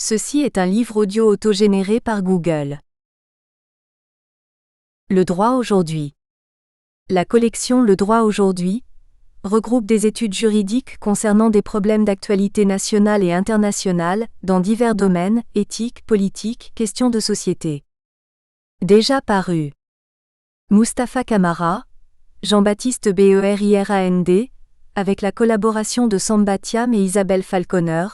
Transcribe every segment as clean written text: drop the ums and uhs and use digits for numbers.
Ceci est un livre audio autogénéré par Google. Le droit aujourd'hui. La collection Le droit aujourd'hui regroupe des études juridiques concernant des problèmes d'actualité nationale et internationale, dans divers domaines, éthique, politique, questions de société. Déjà paru. Mustapha Camara, Jean-Baptiste Berirand, avec la collaboration de Samba Thiam et Isabelle Falconer,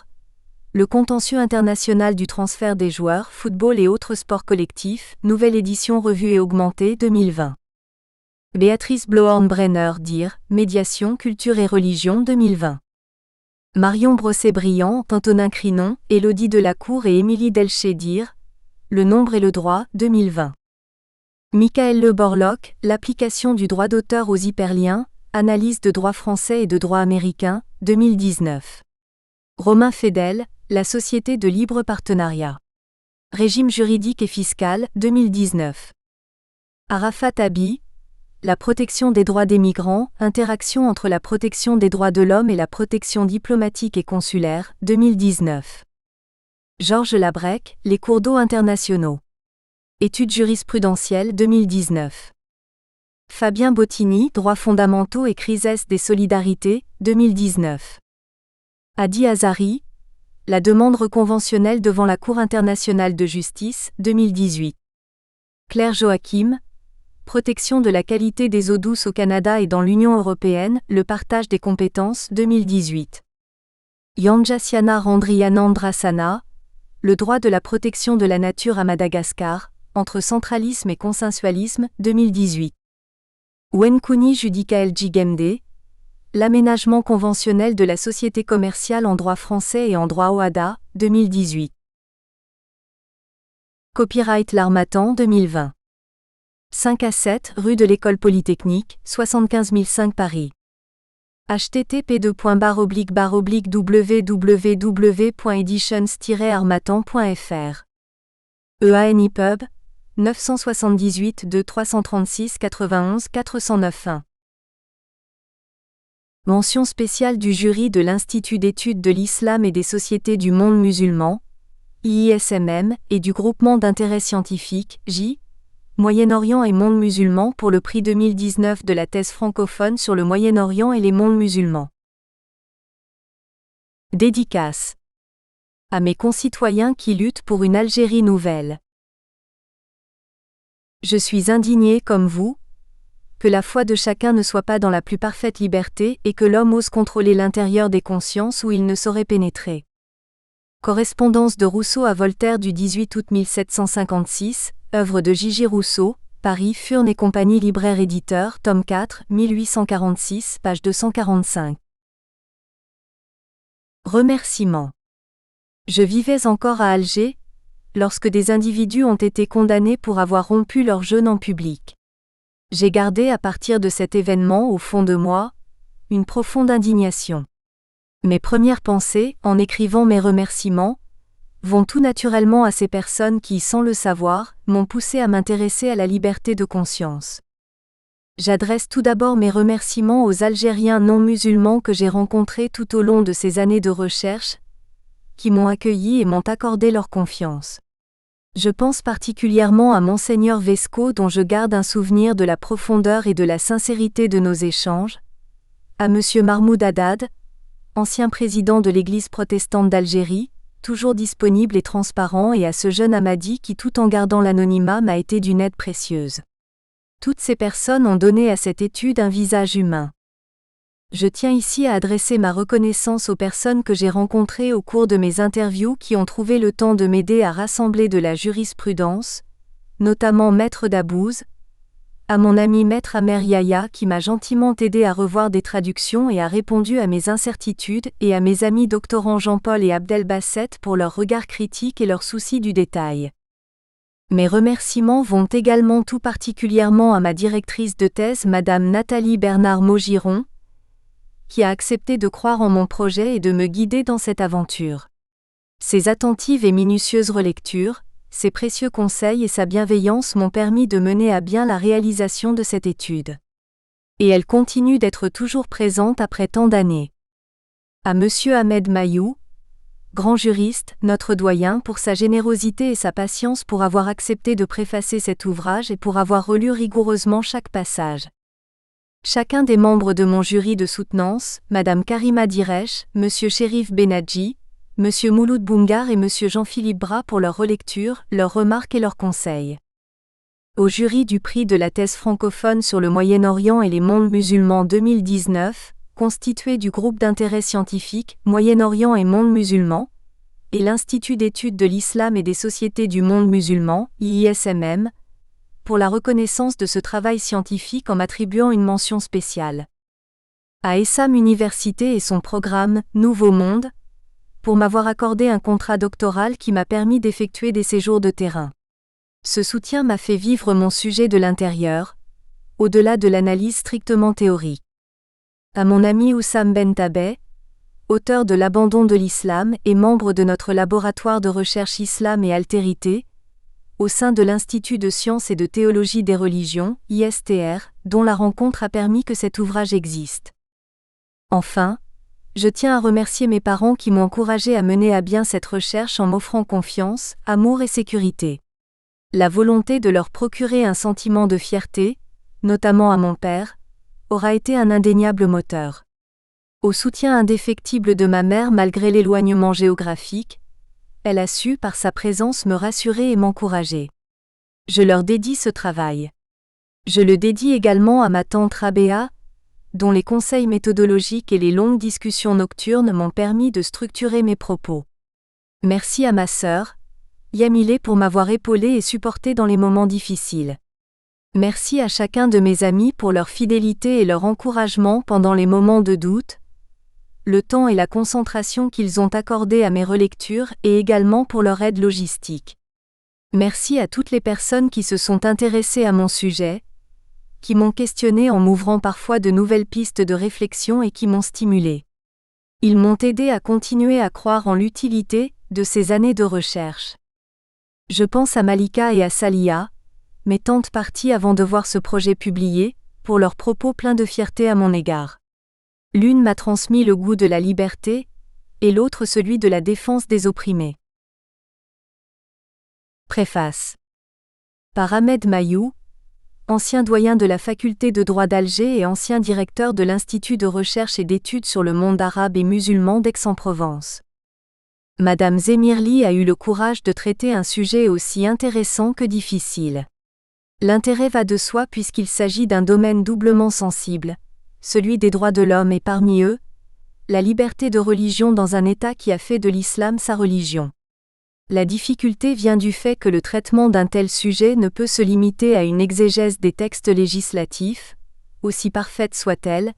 le contentieux international du transfert des joueurs, football et autres sports collectifs, nouvelle édition revue et augmentée 2020. Béatrice Bloorn-Brenner, dire, Médiation, culture et religion 2020. Marion Brosset-Briand, Antonin Crinon, Élodie Delacour et Émilie Delché, dire, Le nombre et le droit 2020. Michael Le Borlock, L'application du droit d'auteur aux hyperliens, analyse de droit français et de droit américain, 2019. Romain Fedel, La société de libre partenariat. Régime juridique et fiscal, 2019. Arafat Abi, La protection des droits des migrants, interaction entre la protection des droits de l'homme et la protection diplomatique et consulaire, 2019. Georges Labrec, Les cours d'eau internationaux. Études jurisprudentielles 2019. Fabien Bottini, Droits fondamentaux et crises des solidarités, 2019. Hadi Azari, La demande reconventionnelle devant la Cour internationale de justice, 2018. Claire Joachim, Protection de la qualité des eaux douces au Canada et dans l'Union européenne, le partage des compétences, 2018. Yanjaciana Randrianandrasana, Le droit de la protection de la nature à Madagascar, entre centralisme et consensualisme, 2018. Wenkuni Judikael Jigemde, L'aménagement conventionnel de la société commerciale en droit français et en droit OHADA, 2018. Copyright L'Harmattan 2020. 5 à 7 rue de l'École Polytechnique, 75 005 Paris. http://www.editions-harmattan.fr. EANIPUB 978 2 336 91 409 1. Mention spéciale du jury de l'Institut d'études de l'Islam et des sociétés du monde musulman, IISMM, et du groupement d'intérêt scientifique, J. Moyen-Orient et monde musulman pour le prix 2019 de la thèse francophone sur le Moyen-Orient et les mondes musulmans. Dédicace. À mes concitoyens qui luttent pour une Algérie nouvelle. Je suis indigné comme vous, que la foi de chacun ne soit pas dans la plus parfaite liberté et que l'homme ose contrôler l'intérieur des consciences où il ne saurait pénétrer. Correspondance de Rousseau à Voltaire du 18 août 1756, œuvre de J.J. Rousseau, Paris Furnes et Compagnie libraire éditeur, tome 4, 1846, page 245. Remerciements. Je vivais encore à Alger, lorsque des individus ont été condamnés pour avoir rompu leur jeûne en public. J'ai gardé à partir de cet événement au fond de moi, une profonde indignation. Mes premières pensées, en écrivant mes remerciements, vont tout naturellement à ces personnes qui, sans le savoir, m'ont poussé à m'intéresser à la liberté de conscience. J'adresse tout d'abord mes remerciements aux Algériens non musulmans que j'ai rencontrés tout au long de ces années de recherche, qui m'ont accueilli et m'ont accordé leur confiance. Je pense particulièrement à Monseigneur Vesco dont je garde un souvenir de la profondeur et de la sincérité de nos échanges, à Monsieur Mahmoud Haddad, ancien président de l'Église protestante d'Algérie, toujours disponible et transparent, et à ce jeune Hamadi qui, tout en gardant l'anonymat, m'a été d'une aide précieuse. Toutes ces personnes ont donné à cette étude un visage humain. Je tiens ici à adresser ma reconnaissance aux personnes que j'ai rencontrées au cours de mes interviews qui ont trouvé le temps de m'aider à rassembler de la jurisprudence, notamment Maître Dabouze, à mon ami Maître Amer Yahya qui m'a gentiment aidé à revoir des traductions et a répondu à mes incertitudes, et à mes amis doctorants Jean-Paul et Abdel Basset pour leur regard critique et leur souci du détail. Mes remerciements vont également tout particulièrement à ma directrice de thèse Madame Nathalie Bernard-Maugiron, qui a accepté de croire en mon projet et de me guider dans cette aventure. Ses attentives et minutieuses relectures, ses précieux conseils et sa bienveillance m'ont permis de mener à bien la réalisation de cette étude. Et elle continue d'être toujours présente après tant d'années. À Monsieur Ahmed Mayou, grand juriste, notre doyen, pour sa générosité et sa patience pour avoir accepté de préfacer cet ouvrage et pour avoir relu rigoureusement chaque passage. Chacun des membres de mon jury de soutenance, Madame Karima Diresh, Monsieur Chérif Benadji, Monsieur Mouloud Boungar et Monsieur Jean-Philippe Bras pour leur relecture, leurs remarques et leurs conseils. Au jury du prix de la thèse francophone sur le Moyen-Orient et les mondes musulmans 2019, constitué du groupe d'intérêt scientifique Moyen-Orient et monde musulman, et l'Institut d'études de l'Islam et des sociétés du monde musulman, IISMM, pour la reconnaissance de ce travail scientifique en m'attribuant une mention spéciale. À Essam Université et son programme Nouveau Monde, pour m'avoir accordé un contrat doctoral qui m'a permis d'effectuer des séjours de terrain. Ce soutien m'a fait vivre mon sujet de l'intérieur, au-delà de l'analyse strictement théorique. À mon ami Oussam Bentabeh, auteur de L'abandon de l'islam et membre de notre laboratoire de recherche Islam et altérité, au sein de l'Institut de sciences et de théologie des religions, ISTR, dont la rencontre a permis que cet ouvrage existe. Enfin, je tiens à remercier mes parents qui m'ont encouragé à mener à bien cette recherche en m'offrant confiance, amour et sécurité. La volonté de leur procurer un sentiment de fierté, notamment à mon père, aura été un indéniable moteur. Au soutien indéfectible de ma mère malgré l'éloignement géographique, elle a su par sa présence me rassurer et m'encourager. Je leur dédie ce travail. Je le dédie également à ma tante Rabéa, dont les conseils méthodologiques et les longues discussions nocturnes m'ont permis de structurer mes propos. Merci à ma sœur, Yamilé, pour m'avoir épaulé et supporté dans les moments difficiles. Merci à chacun de mes amis pour leur fidélité et leur encouragement pendant les moments de doute, le temps et la concentration qu'ils ont accordé à mes relectures et également pour leur aide logistique. Merci à toutes les personnes qui se sont intéressées à mon sujet, qui m'ont questionné en m'ouvrant parfois de nouvelles pistes de réflexion et qui m'ont stimulé. Ils m'ont aidé à continuer à croire en l'utilité de ces années de recherche. Je pense à Malika et à Salia, mes tantes parties avant de voir ce projet publié, pour leurs propos pleins de fierté à mon égard. L'une m'a transmis le goût de la liberté, et l'autre celui de la défense des opprimés. Préface. Par Ahmed Mayou, ancien doyen de la faculté de droit d'Alger et ancien directeur de l'Institut de recherche et d'études sur le monde arabe et musulman d'Aix-en-Provence. Madame Zemirli a eu le courage de traiter un sujet aussi intéressant que difficile. L'intérêt va de soi puisqu'il s'agit d'un domaine doublement sensible, celui des droits de l'homme et parmi eux, la liberté de religion dans un État qui a fait de l'islam sa religion. La difficulté vient du fait que le traitement d'un tel sujet ne peut se limiter à une exégèse des textes législatifs, aussi parfaite soit-elle,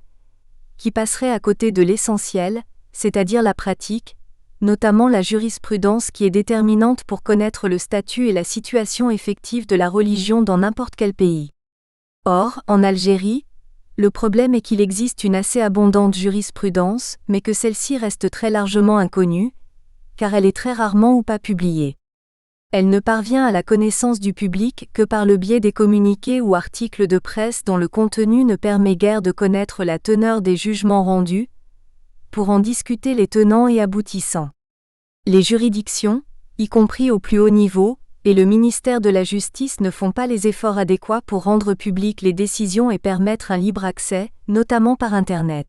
qui passerait à côté de l'essentiel, c'est-à-dire la pratique, notamment la jurisprudence qui est déterminante pour connaître le statut et la situation effective de la religion dans n'importe quel pays. Or, en Algérie, le problème est qu'il existe une assez abondante jurisprudence, mais que celle-ci reste très largement inconnue, car elle est très rarement ou pas publiée. Elle ne parvient à la connaissance du public que par le biais des communiqués ou articles de presse dont le contenu ne permet guère de connaître la teneur des jugements rendus, pour en discuter les tenants et aboutissants. Les juridictions, y compris au plus haut niveau, et le ministère de la Justice ne font pas les efforts adéquats pour rendre publiques les décisions et permettre un libre accès, notamment par Internet.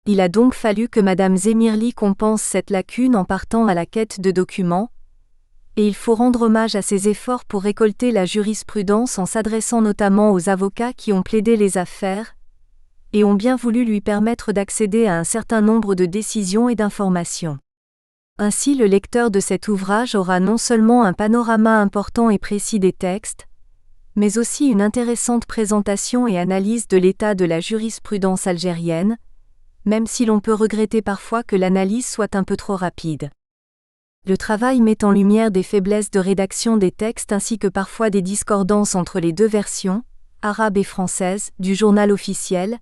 Il a donc fallu que Madame Zemirli compense cette lacune en partant à la quête de documents, et il faut rendre hommage à ses efforts pour récolter la jurisprudence en s'adressant notamment aux avocats qui ont plaidé les affaires, et ont bien voulu lui permettre d'accéder à un certain nombre de décisions et d'informations. Ainsi le lecteur de cet ouvrage aura non seulement un panorama important et précis des textes, mais aussi une intéressante présentation et analyse de l'état de la jurisprudence algérienne, même si l'on peut regretter parfois que l'analyse soit un peu trop rapide. Le travail met en lumière des faiblesses de rédaction des textes ainsi que parfois des discordances entre les deux versions, arabe et française, du journal officiel,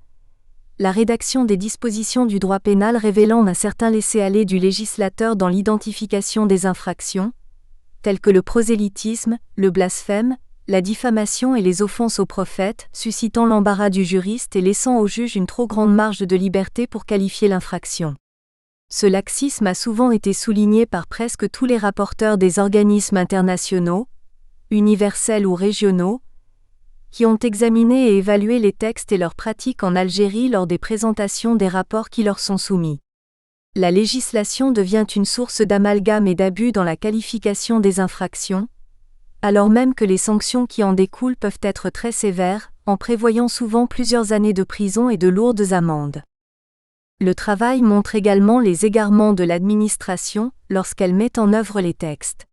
la rédaction des dispositions du droit pénal révélant un certain laisser-aller du législateur dans l'identification des infractions, telles que le prosélytisme, le blasphème, la diffamation et les offenses aux prophètes, suscitant l'embarras du juriste et laissant au juge une trop grande marge de liberté pour qualifier l'infraction. Ce laxisme a souvent été souligné par presque tous les rapporteurs des organismes internationaux, universels ou régionaux, qui ont examiné et évalué les textes et leurs pratiques en Algérie lors des présentations des rapports qui leur sont soumis. La législation devient une source d'amalgame et d'abus dans la qualification des infractions, alors même que les sanctions qui en découlent peuvent être très sévères, en prévoyant souvent plusieurs années de prison et de lourdes amendes. Le travail montre également les égarements de l'administration lorsqu'elle met en œuvre les textes.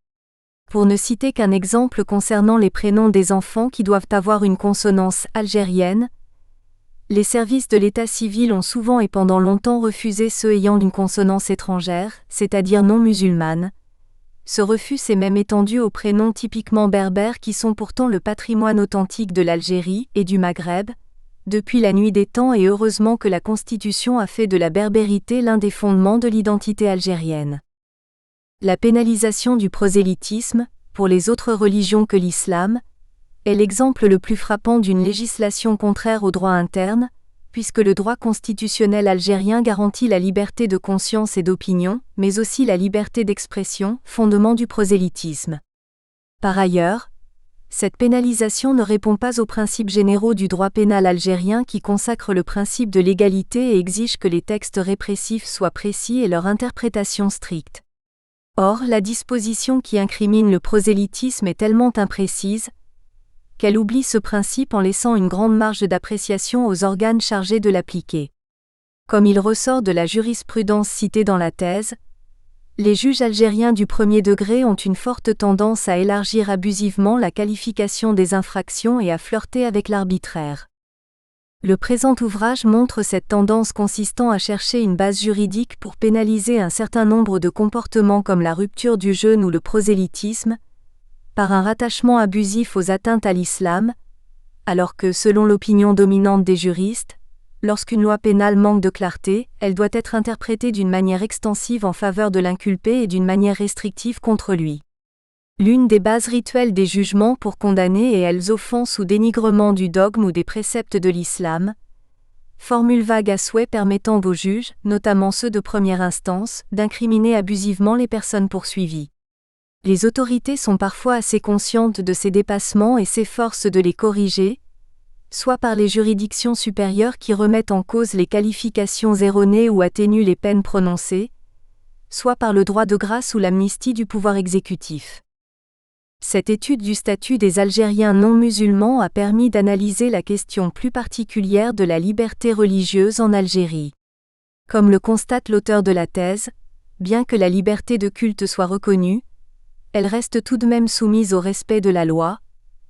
Pour ne citer qu'un exemple concernant les prénoms des enfants qui doivent avoir une consonance algérienne, les services de l'état civil ont souvent et pendant longtemps refusé ceux ayant une consonance étrangère, c'est-à-dire non musulmane. Ce refus s'est même étendu aux prénoms typiquement berbères qui sont pourtant le patrimoine authentique de l'Algérie et du Maghreb, depuis la nuit des temps, et heureusement que la Constitution a fait de la berbérité l'un des fondements de l'identité algérienne. La pénalisation du prosélytisme, pour les autres religions que l'islam, est l'exemple le plus frappant d'une législation contraire au droit interne, puisque le droit constitutionnel algérien garantit la liberté de conscience et d'opinion, mais aussi la liberté d'expression, fondement du prosélytisme. Par ailleurs, cette pénalisation ne répond pas aux principes généraux du droit pénal algérien qui consacrent le principe de l'égalité et exigent que les textes répressifs soient précis et leur interprétation stricte. Or, la disposition qui incrimine le prosélytisme est tellement imprécise qu'elle oublie ce principe en laissant une grande marge d'appréciation aux organes chargés de l'appliquer. Comme il ressort de la jurisprudence citée dans la thèse, les juges algériens du premier degré ont une forte tendance à élargir abusivement la qualification des infractions et à flirter avec l'arbitraire. Le présent ouvrage montre cette tendance consistant à chercher une base juridique pour pénaliser un certain nombre de comportements comme la rupture du jeûne ou le prosélytisme, par un rattachement abusif aux atteintes à l'islam, alors que, selon l'opinion dominante des juristes, lorsqu'une loi pénale manque de clarté, elle doit être interprétée d'une manière extensive en faveur de l'inculpé et d'une manière restrictive contre lui. L'une des bases rituelles des jugements pour condamner est elles offenses ou dénigrement du dogme ou des préceptes de l'islam, formule vague à souhait permettant aux juges, notamment ceux de première instance, d'incriminer abusivement les personnes poursuivies. Les autorités sont parfois assez conscientes de ces dépassements et s'efforcent de les corriger, soit par les juridictions supérieures qui remettent en cause les qualifications erronées ou atténuent les peines prononcées, soit par le droit de grâce ou l'amnistie du pouvoir exécutif. Cette étude du statut des Algériens non musulmans a permis d'analyser la question plus particulière de la liberté religieuse en Algérie. Comme le constate l'auteur de la thèse, bien que la liberté de culte soit reconnue, elle reste tout de même soumise au respect de la loi,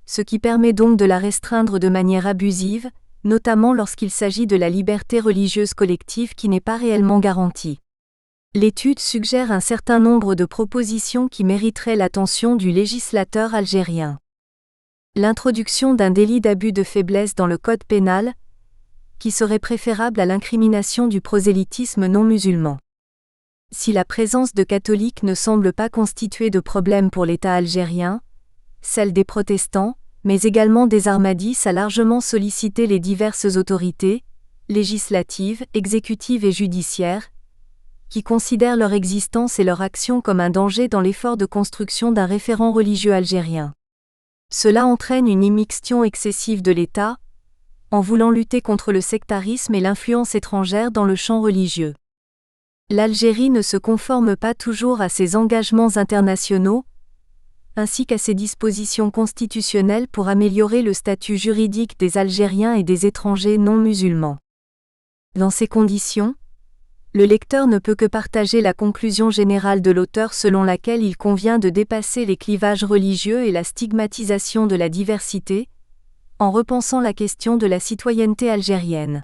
ce qui permet donc de la restreindre de manière abusive, notamment lorsqu'il s'agit de la liberté religieuse collective qui n'est pas réellement garantie. L'étude suggère un certain nombre de propositions qui mériteraient l'attention du législateur algérien. L'introduction d'un délit d'abus de faiblesse dans le code pénal, qui serait préférable à l'incrimination du prosélytisme non musulman. Si la présence de catholiques ne semble pas constituer de problème pour l'État algérien, celle des protestants, mais également des Ahmadis a largement sollicité les diverses autorités, législatives, exécutives et judiciaires, qui considèrent leur existence et leur action comme un danger dans l'effort de construction d'un référent religieux algérien. Cela entraîne une immixtion excessive de l'État, en voulant lutter contre le sectarisme et l'influence étrangère dans le champ religieux. L'Algérie ne se conforme pas toujours à ses engagements internationaux, ainsi qu'à ses dispositions constitutionnelles pour améliorer le statut juridique des Algériens et des étrangers non musulmans. Dans ces conditions, le lecteur ne peut que partager la conclusion générale de l'auteur selon laquelle il convient de dépasser les clivages religieux et la stigmatisation de la diversité, en repensant la question de la citoyenneté algérienne.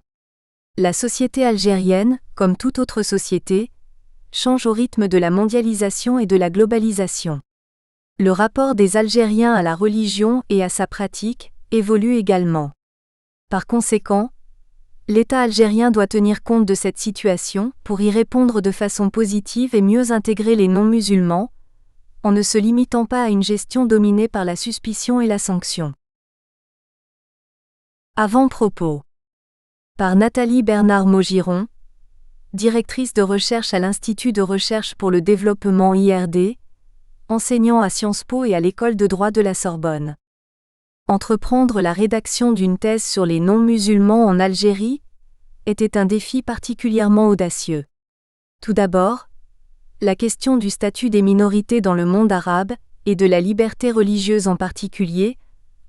La société algérienne, comme toute autre société, change au rythme de la mondialisation et de la globalisation. Le rapport des Algériens à la religion et à sa pratique évolue également. Par conséquent, l'État algérien doit tenir compte de cette situation pour y répondre de façon positive et mieux intégrer les non-musulmans, en ne se limitant pas à une gestion dominée par la suspicion et la sanction. Avant-propos. Par Nathalie Bernard Maugiron, directrice de recherche à l'Institut de recherche pour le développement IRD, enseignant à Sciences Po et à l'École de droit de la Sorbonne. Entreprendre la rédaction d'une thèse sur les non-musulmans en Algérie était un défi particulièrement audacieux. Tout d'abord, la question du statut des minorités dans le monde arabe, et de la liberté religieuse en particulier,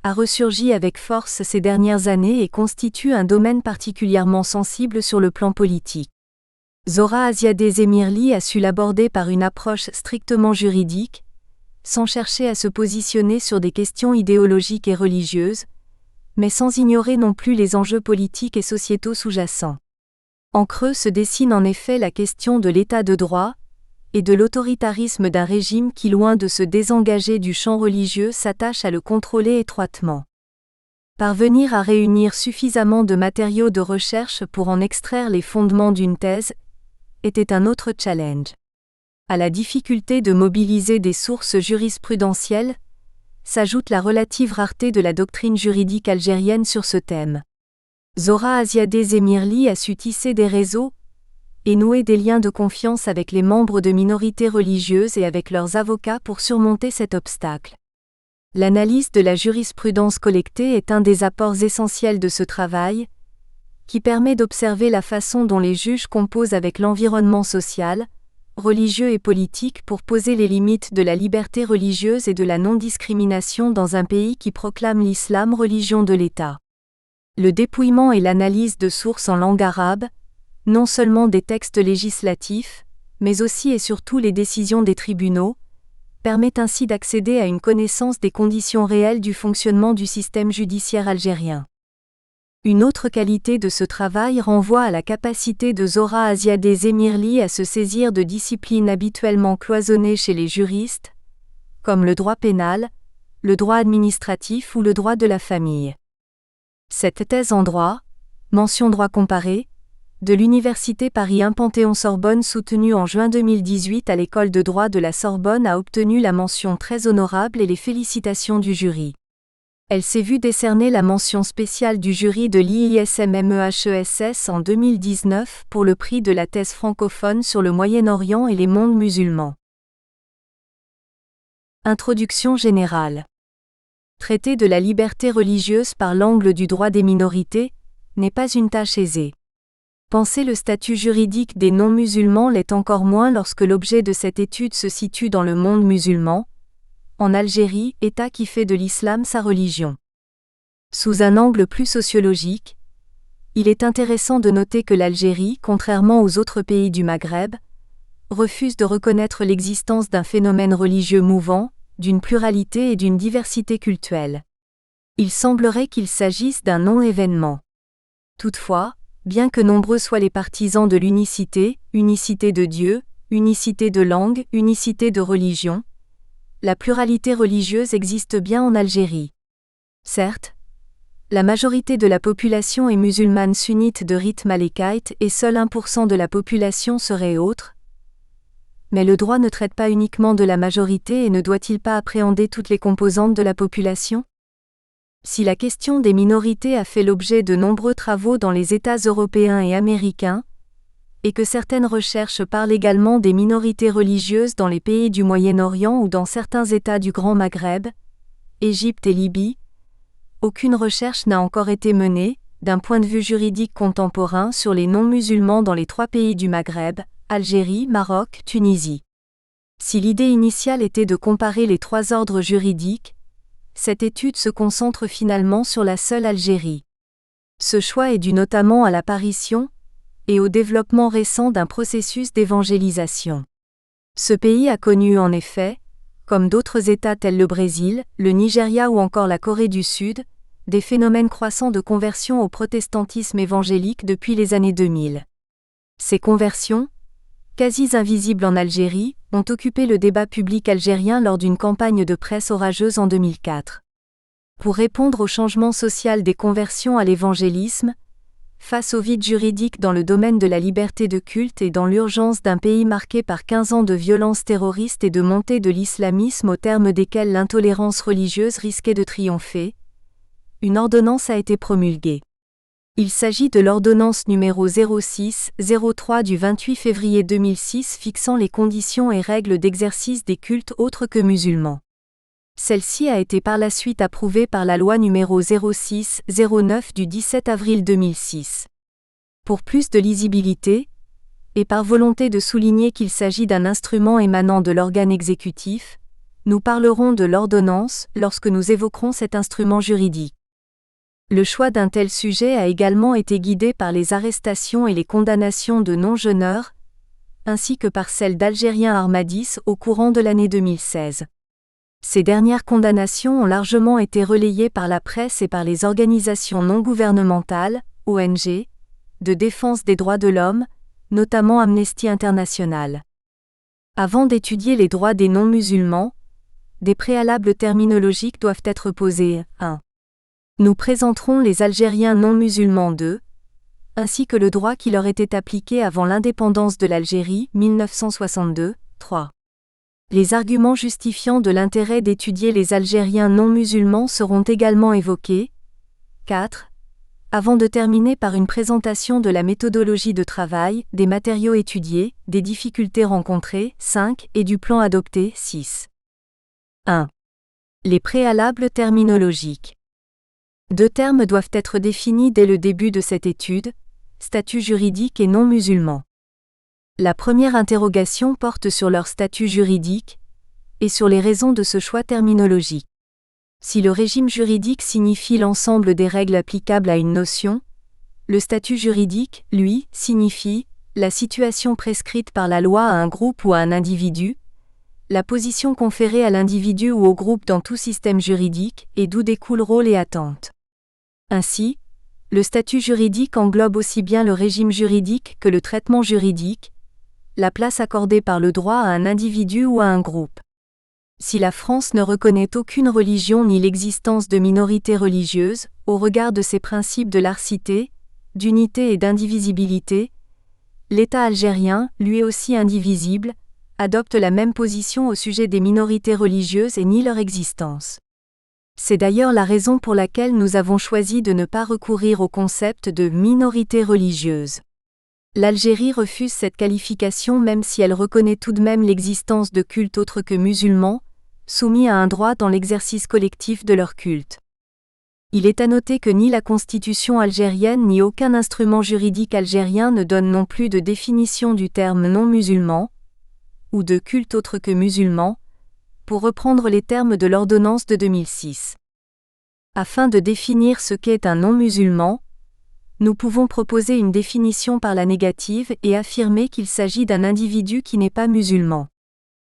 a ressurgi avec force ces dernières années et constitue un domaine particulièrement sensible sur le plan politique. Zora Aziadeh Zemirli a su l'aborder par une approche strictement juridique, sans chercher à se positionner sur des questions idéologiques et religieuses, mais sans ignorer non plus les enjeux politiques et sociétaux sous-jacents. En creux se dessine en effet la question de l'état de droit, et de l'autoritarisme d'un régime qui, loin de se désengager du champ religieux, s'attache à le contrôler étroitement. Parvenir à réunir suffisamment de matériaux de recherche pour en extraire les fondements d'une thèse était un autre challenge. À la difficulté de mobiliser des sources jurisprudentielles, s'ajoute la relative rareté de la doctrine juridique algérienne sur ce thème. Zora Aziadeh Zemirli a su tisser des réseaux et nouer des liens de confiance avec les membres de minorités religieuses et avec leurs avocats pour surmonter cet obstacle. L'analyse de la jurisprudence collectée est un des apports essentiels de ce travail, qui permet d'observer la façon dont les juges composent avec l'environnement social, religieux et politique pour poser les limites de la liberté religieuse et de la non-discrimination dans un pays qui proclame l'islam religion de l'État. Le dépouillement et l'analyse de sources en langue arabe, non seulement des textes législatifs, mais aussi et surtout les décisions des tribunaux, permet ainsi d'accéder à une connaissance des conditions réelles du fonctionnement du système judiciaire algérien. Une autre qualité de ce travail renvoie à la capacité de Zora Aziadeh Zemirli à se saisir de disciplines habituellement cloisonnées chez les juristes, comme le droit pénal, le droit administratif ou le droit de la famille. Cette thèse en droit, mention droit comparé, de l'Université Paris 1 Panthéon-Sorbonne soutenue en juin 2018 à l'École de droit de la Sorbonne a obtenu la mention très honorable et les félicitations du jury. Elle s'est vue décerner la mention spéciale du jury de l'IISM-MEHESS en 2019 pour le prix de la thèse francophone sur le Moyen-Orient et les mondes musulmans. Introduction générale. Traiter de la liberté religieuse par l'angle du droit des minorités n'est pas une tâche aisée. Penser le statut juridique des non-musulmans l'est encore moins lorsque l'objet de cette étude se situe dans le monde musulman, en Algérie, État qui fait de l'islam sa religion. Sous un angle plus sociologique, il est intéressant de noter que l'Algérie, contrairement aux autres pays du Maghreb, refuse de reconnaître l'existence d'un phénomène religieux mouvant, d'une pluralité et d'une diversité cultuelle. Il semblerait qu'il s'agisse d'un non-événement. Toutefois, bien que nombreux soient les partisans de l'unicité, unicité de Dieu, unicité de langue, unicité de religion, la pluralité religieuse existe bien en Algérie. Certes, la majorité de la population est musulmane sunnite de rite malékite et seul 1% de la population serait autre. Mais le droit ne traite pas uniquement de la majorité et ne doit-il pas appréhender toutes les composantes de la population ? Si la question des minorités a fait l'objet de nombreux travaux dans les États européens et américains, et que certaines recherches parlent également des minorités religieuses dans les pays du Moyen-Orient ou dans certains États du Grand Maghreb, Égypte et Libye, aucune recherche n'a encore été menée, d'un point de vue juridique contemporain, sur les non-musulmans dans les 3 pays du Maghreb, Algérie, Maroc, Tunisie. Si l'idée initiale était de comparer les 3 ordres juridiques, cette étude se concentre finalement sur la seule Algérie. Ce choix est dû notamment à l'apparition et au développement récent d'un processus d'évangélisation. Ce pays a connu en effet, comme d'autres États tels le Brésil, le Nigeria ou encore la Corée du Sud, des phénomènes croissants de conversion au protestantisme évangélique depuis les années 2000. Ces conversions, quasi invisibles en Algérie, ont occupé le débat public algérien lors d'une campagne de presse orageuse en 2004. Pour répondre au changement social des conversions à l'évangélisme, face au vide juridique dans le domaine de la liberté de culte et dans l'urgence d'un pays marqué par 15 ans de violences terroristes et de montée de l'islamisme au terme desquels l'intolérance religieuse risquait de triompher, une ordonnance a été promulguée. Il s'agit de l'ordonnance numéro 06-03 du 28 février 2006 fixant les conditions et règles d'exercice des cultes autres que musulmans. Celle-ci a été par la suite approuvée par la loi numéro 06-09 du 17 avril 2006. Pour plus de lisibilité, et par volonté de souligner qu'il s'agit d'un instrument émanant de l'organe exécutif, nous parlerons de l'ordonnance lorsque nous évoquerons cet instrument juridique. Le choix d'un tel sujet a également été guidé par les arrestations et les condamnations de non-jeûneurs, ainsi que par celles d'Algériens Ahmadis au courant de l'année 2016. Ces dernières condamnations ont largement été relayées par la presse et par les organisations non gouvernementales, ONG, de défense des droits de l'homme, notamment Amnesty International. Avant d'étudier les droits des non-musulmans, des préalables terminologiques doivent être posés. 1. Nous présenterons les Algériens non-musulmans 2, ainsi que le droit qui leur était appliqué avant l'indépendance de l'Algérie, 1962, 3. Les arguments justifiant de l'intérêt d'étudier les Algériens non-musulmans seront également évoqués. 4. Avant de terminer par une présentation de la méthodologie de travail, des matériaux étudiés, des difficultés rencontrées, 5, et du plan adopté, 6. 1. Les préalables terminologiques. Deux termes doivent être définis dès le début de cette étude, statut juridique et non-musulman. La première interrogation porte sur leur statut juridique et sur les raisons de ce choix terminologique. Si le régime juridique signifie l'ensemble des règles applicables à une notion, le statut juridique, lui, signifie la situation prescrite par la loi à un groupe ou à un individu, la position conférée à l'individu ou au groupe dans tout système juridique et d'où découlent rôles et attentes. Ainsi, le statut juridique englobe aussi bien le régime juridique que le traitement juridique, la place accordée par le droit à un individu ou à un groupe. Si la France ne reconnaît aucune religion ni l'existence de minorités religieuses, au regard de ses principes de laïcité, d'unité et d'indivisibilité, l'État algérien, lui aussi indivisible, adopte la même position au sujet des minorités religieuses et nie leur existence. C'est d'ailleurs la raison pour laquelle nous avons choisi de ne pas recourir au concept de minorité religieuse. L'Algérie refuse cette qualification même si elle reconnaît tout de même l'existence de cultes autres que musulmans, soumis à un droit dans l'exercice collectif de leur culte. Il est à noter que ni la Constitution algérienne ni aucun instrument juridique algérien ne donne non plus de définition du terme non-musulman, ou de culte autre que musulman, pour reprendre les termes de l'ordonnance de 2006. Afin de définir ce qu'est un non-musulman, nous pouvons proposer une définition par la négative et affirmer qu'il s'agit d'un individu qui n'est pas musulman.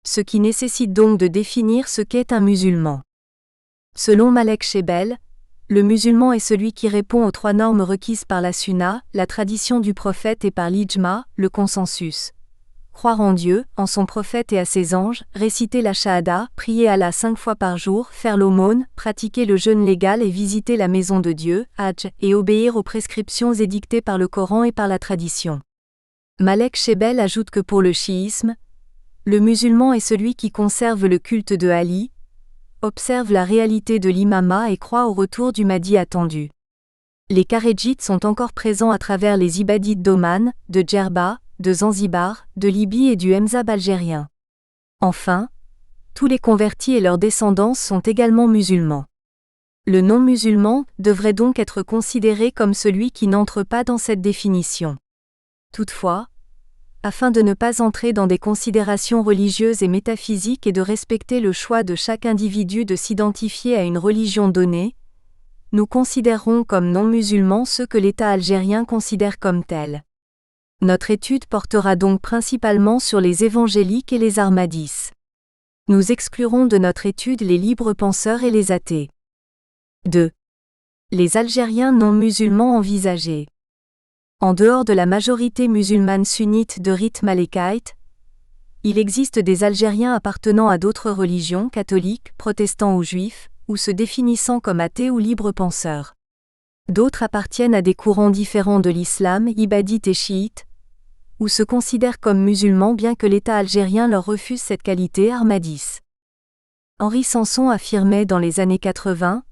Ce qui nécessite donc de définir ce qu'est un musulman. Selon Malek Chebel, le musulman est celui qui répond aux 3 normes requises par la Sunna, la tradition du prophète et par l'ijma, le consensus. Croire en Dieu, en son prophète et à ses anges, réciter la shahada, prier Allah 5 fois par jour, faire l'aumône, pratiquer le jeûne légal et visiter la maison de Dieu, Hajj, et obéir aux prescriptions édictées par le Coran et par la tradition. Malek Chebel ajoute que pour le chiisme, le musulman est celui qui conserve le culte de Ali, observe la réalité de l'imama et croit au retour du Mahdi attendu. Les Kharedjites sont encore présents à travers les Ibadites d'Oman, de Djerba, de Zanzibar, de Libye et du Mzab algérien. Enfin, tous les convertis et leurs descendants sont également musulmans. Le non-musulman devrait donc être considéré comme celui qui n'entre pas dans cette définition. Toutefois, afin de ne pas entrer dans des considérations religieuses et métaphysiques et de respecter le choix de chaque individu de s'identifier à une religion donnée, nous considérons comme non-musulmans ceux que l'État algérien considère comme tels. Notre étude portera donc principalement sur les évangéliques et les ahmadis. Nous exclurons de notre étude les libres penseurs et les athées. 2. Les Algériens non-musulmans envisagés. En dehors de la majorité musulmane sunnite de rite malékite, il existe des Algériens appartenant à d'autres religions, catholiques, protestants ou juifs, ou se définissant comme athées ou libres penseurs. D'autres appartiennent à des courants différents de l'islam, ibadites et chiites, ou se considèrent comme musulmans bien que l'État algérien leur refuse cette qualité ahmadis. Henri Sanson affirmait dans les années 80,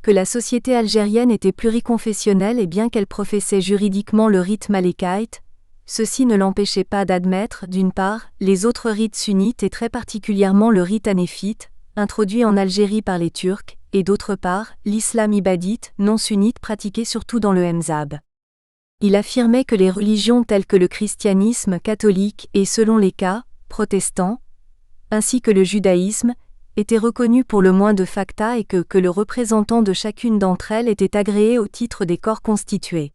que la société algérienne était pluriconfessionnelle et bien qu'elle professait juridiquement le rite malékite, ceci ne l'empêchait pas d'admettre, d'une part, les autres rites sunnites et très particulièrement le rite hanéfite, introduit en Algérie par les Turcs, et d'autre part, l'islam ibadite, non sunnite pratiqué surtout dans le Mzab. Il affirmait que les religions telles que le christianisme catholique et, selon les cas, protestant, ainsi que le judaïsme, étaient reconnues pour le moins de facta et que le représentant de chacune d'entre elles était agréé au titre des corps constitués.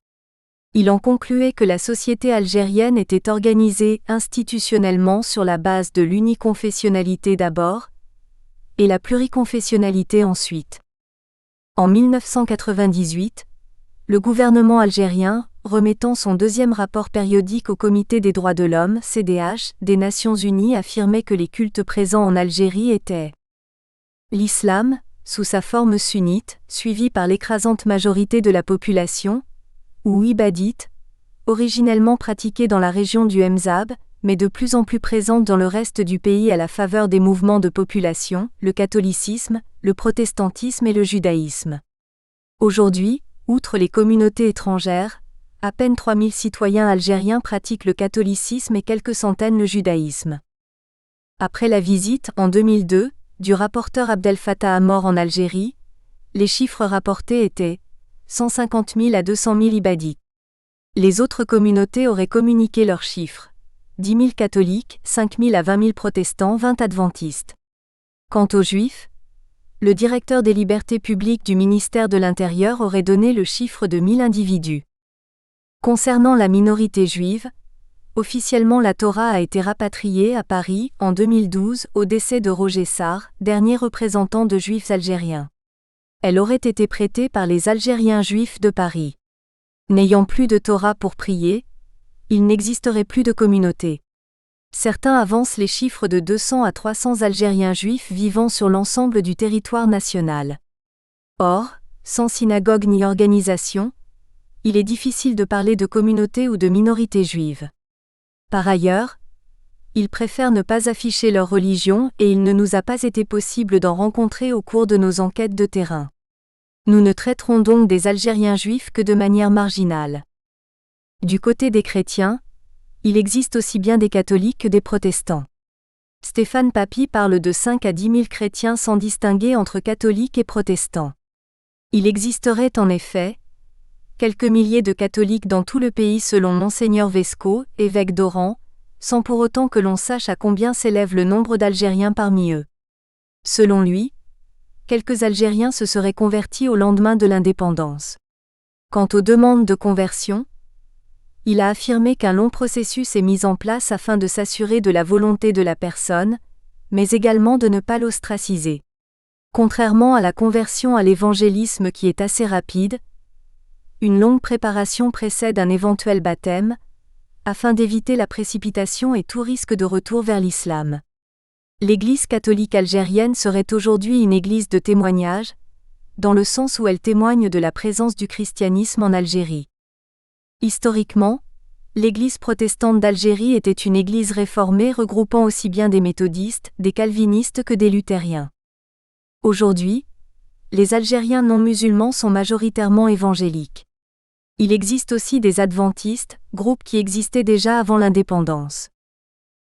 Il en concluait que la société algérienne était organisée institutionnellement sur la base de l'uniconfessionnalité d'abord, et la pluriconfessionnalité ensuite. En 1998, le gouvernement algérien, remettant son deuxième rapport périodique au Comité des droits de l'homme, CDH, des Nations Unies affirmait que les cultes présents en Algérie étaient l'islam, sous sa forme sunnite, suivi par l'écrasante majorité de la population, ou ibadite, originellement pratiquée dans la région du Mzab, mais de plus en plus présente dans le reste du pays à la faveur des mouvements de population, le catholicisme, le protestantisme et le judaïsme. Aujourd'hui, outre les communautés étrangères, à peine 3000 citoyens algériens pratiquent le catholicisme et quelques centaines le judaïsme. Après la visite, en 2002, du rapporteur Abdel Fattah à-Mor en Algérie, les chiffres rapportés étaient 150 000 à 200 000 ibadites. Les autres communautés auraient communiqué leurs chiffres. 10 000 catholiques, 5 000 à 20 000 protestants, 20 adventistes. Quant aux juifs, le directeur des libertés publiques du ministère de l'Intérieur aurait donné le chiffre de 1000 individus. Concernant la minorité juive, officiellement la Torah a été rapatriée à Paris en 2012 au décès de Roger Sarr, dernier représentant de juifs algériens. Elle aurait été prêtée par les Algériens juifs de Paris. N'ayant plus de Torah pour prier, il n'existerait plus de communauté. Certains avancent les chiffres de 200 à 300 Algériens juifs vivant sur l'ensemble du territoire national. Or, sans synagogue ni organisation, il est difficile de parler de communauté ou de minorité juive. Par ailleurs, ils préfèrent ne pas afficher leur religion et il ne nous a pas été possible d'en rencontrer au cours de nos enquêtes de terrain. Nous ne traiterons donc des Algériens juifs que de manière marginale. Du côté des chrétiens, il existe aussi bien des catholiques que des protestants. Stéphane Papy parle de 5 à 10 000 chrétiens sans distinguer entre catholiques et protestants. Il existerait en effet quelques milliers de catholiques dans tout le pays selon Monseigneur Vesco, évêque d'Oran, sans pour autant que l'on sache à combien s'élève le nombre d'Algériens parmi eux. Selon lui, quelques Algériens se seraient convertis au lendemain de l'indépendance. Quant aux demandes de conversion, il a affirmé qu'un long processus est mis en place afin de s'assurer de la volonté de la personne, mais également de ne pas l'ostraciser. Contrairement à la conversion à l'évangélisme qui est assez rapide, une longue préparation précède un éventuel baptême, afin d'éviter la précipitation et tout risque de retour vers l'islam. L'Église catholique algérienne serait aujourd'hui une église de témoignage, dans le sens où elle témoigne de la présence du christianisme en Algérie. Historiquement, l'Église protestante d'Algérie était une église réformée regroupant aussi bien des méthodistes, des calvinistes que des luthériens. Aujourd'hui, les Algériens non musulmans sont majoritairement évangéliques. Il existe aussi des adventistes, groupe qui existait déjà avant l'indépendance.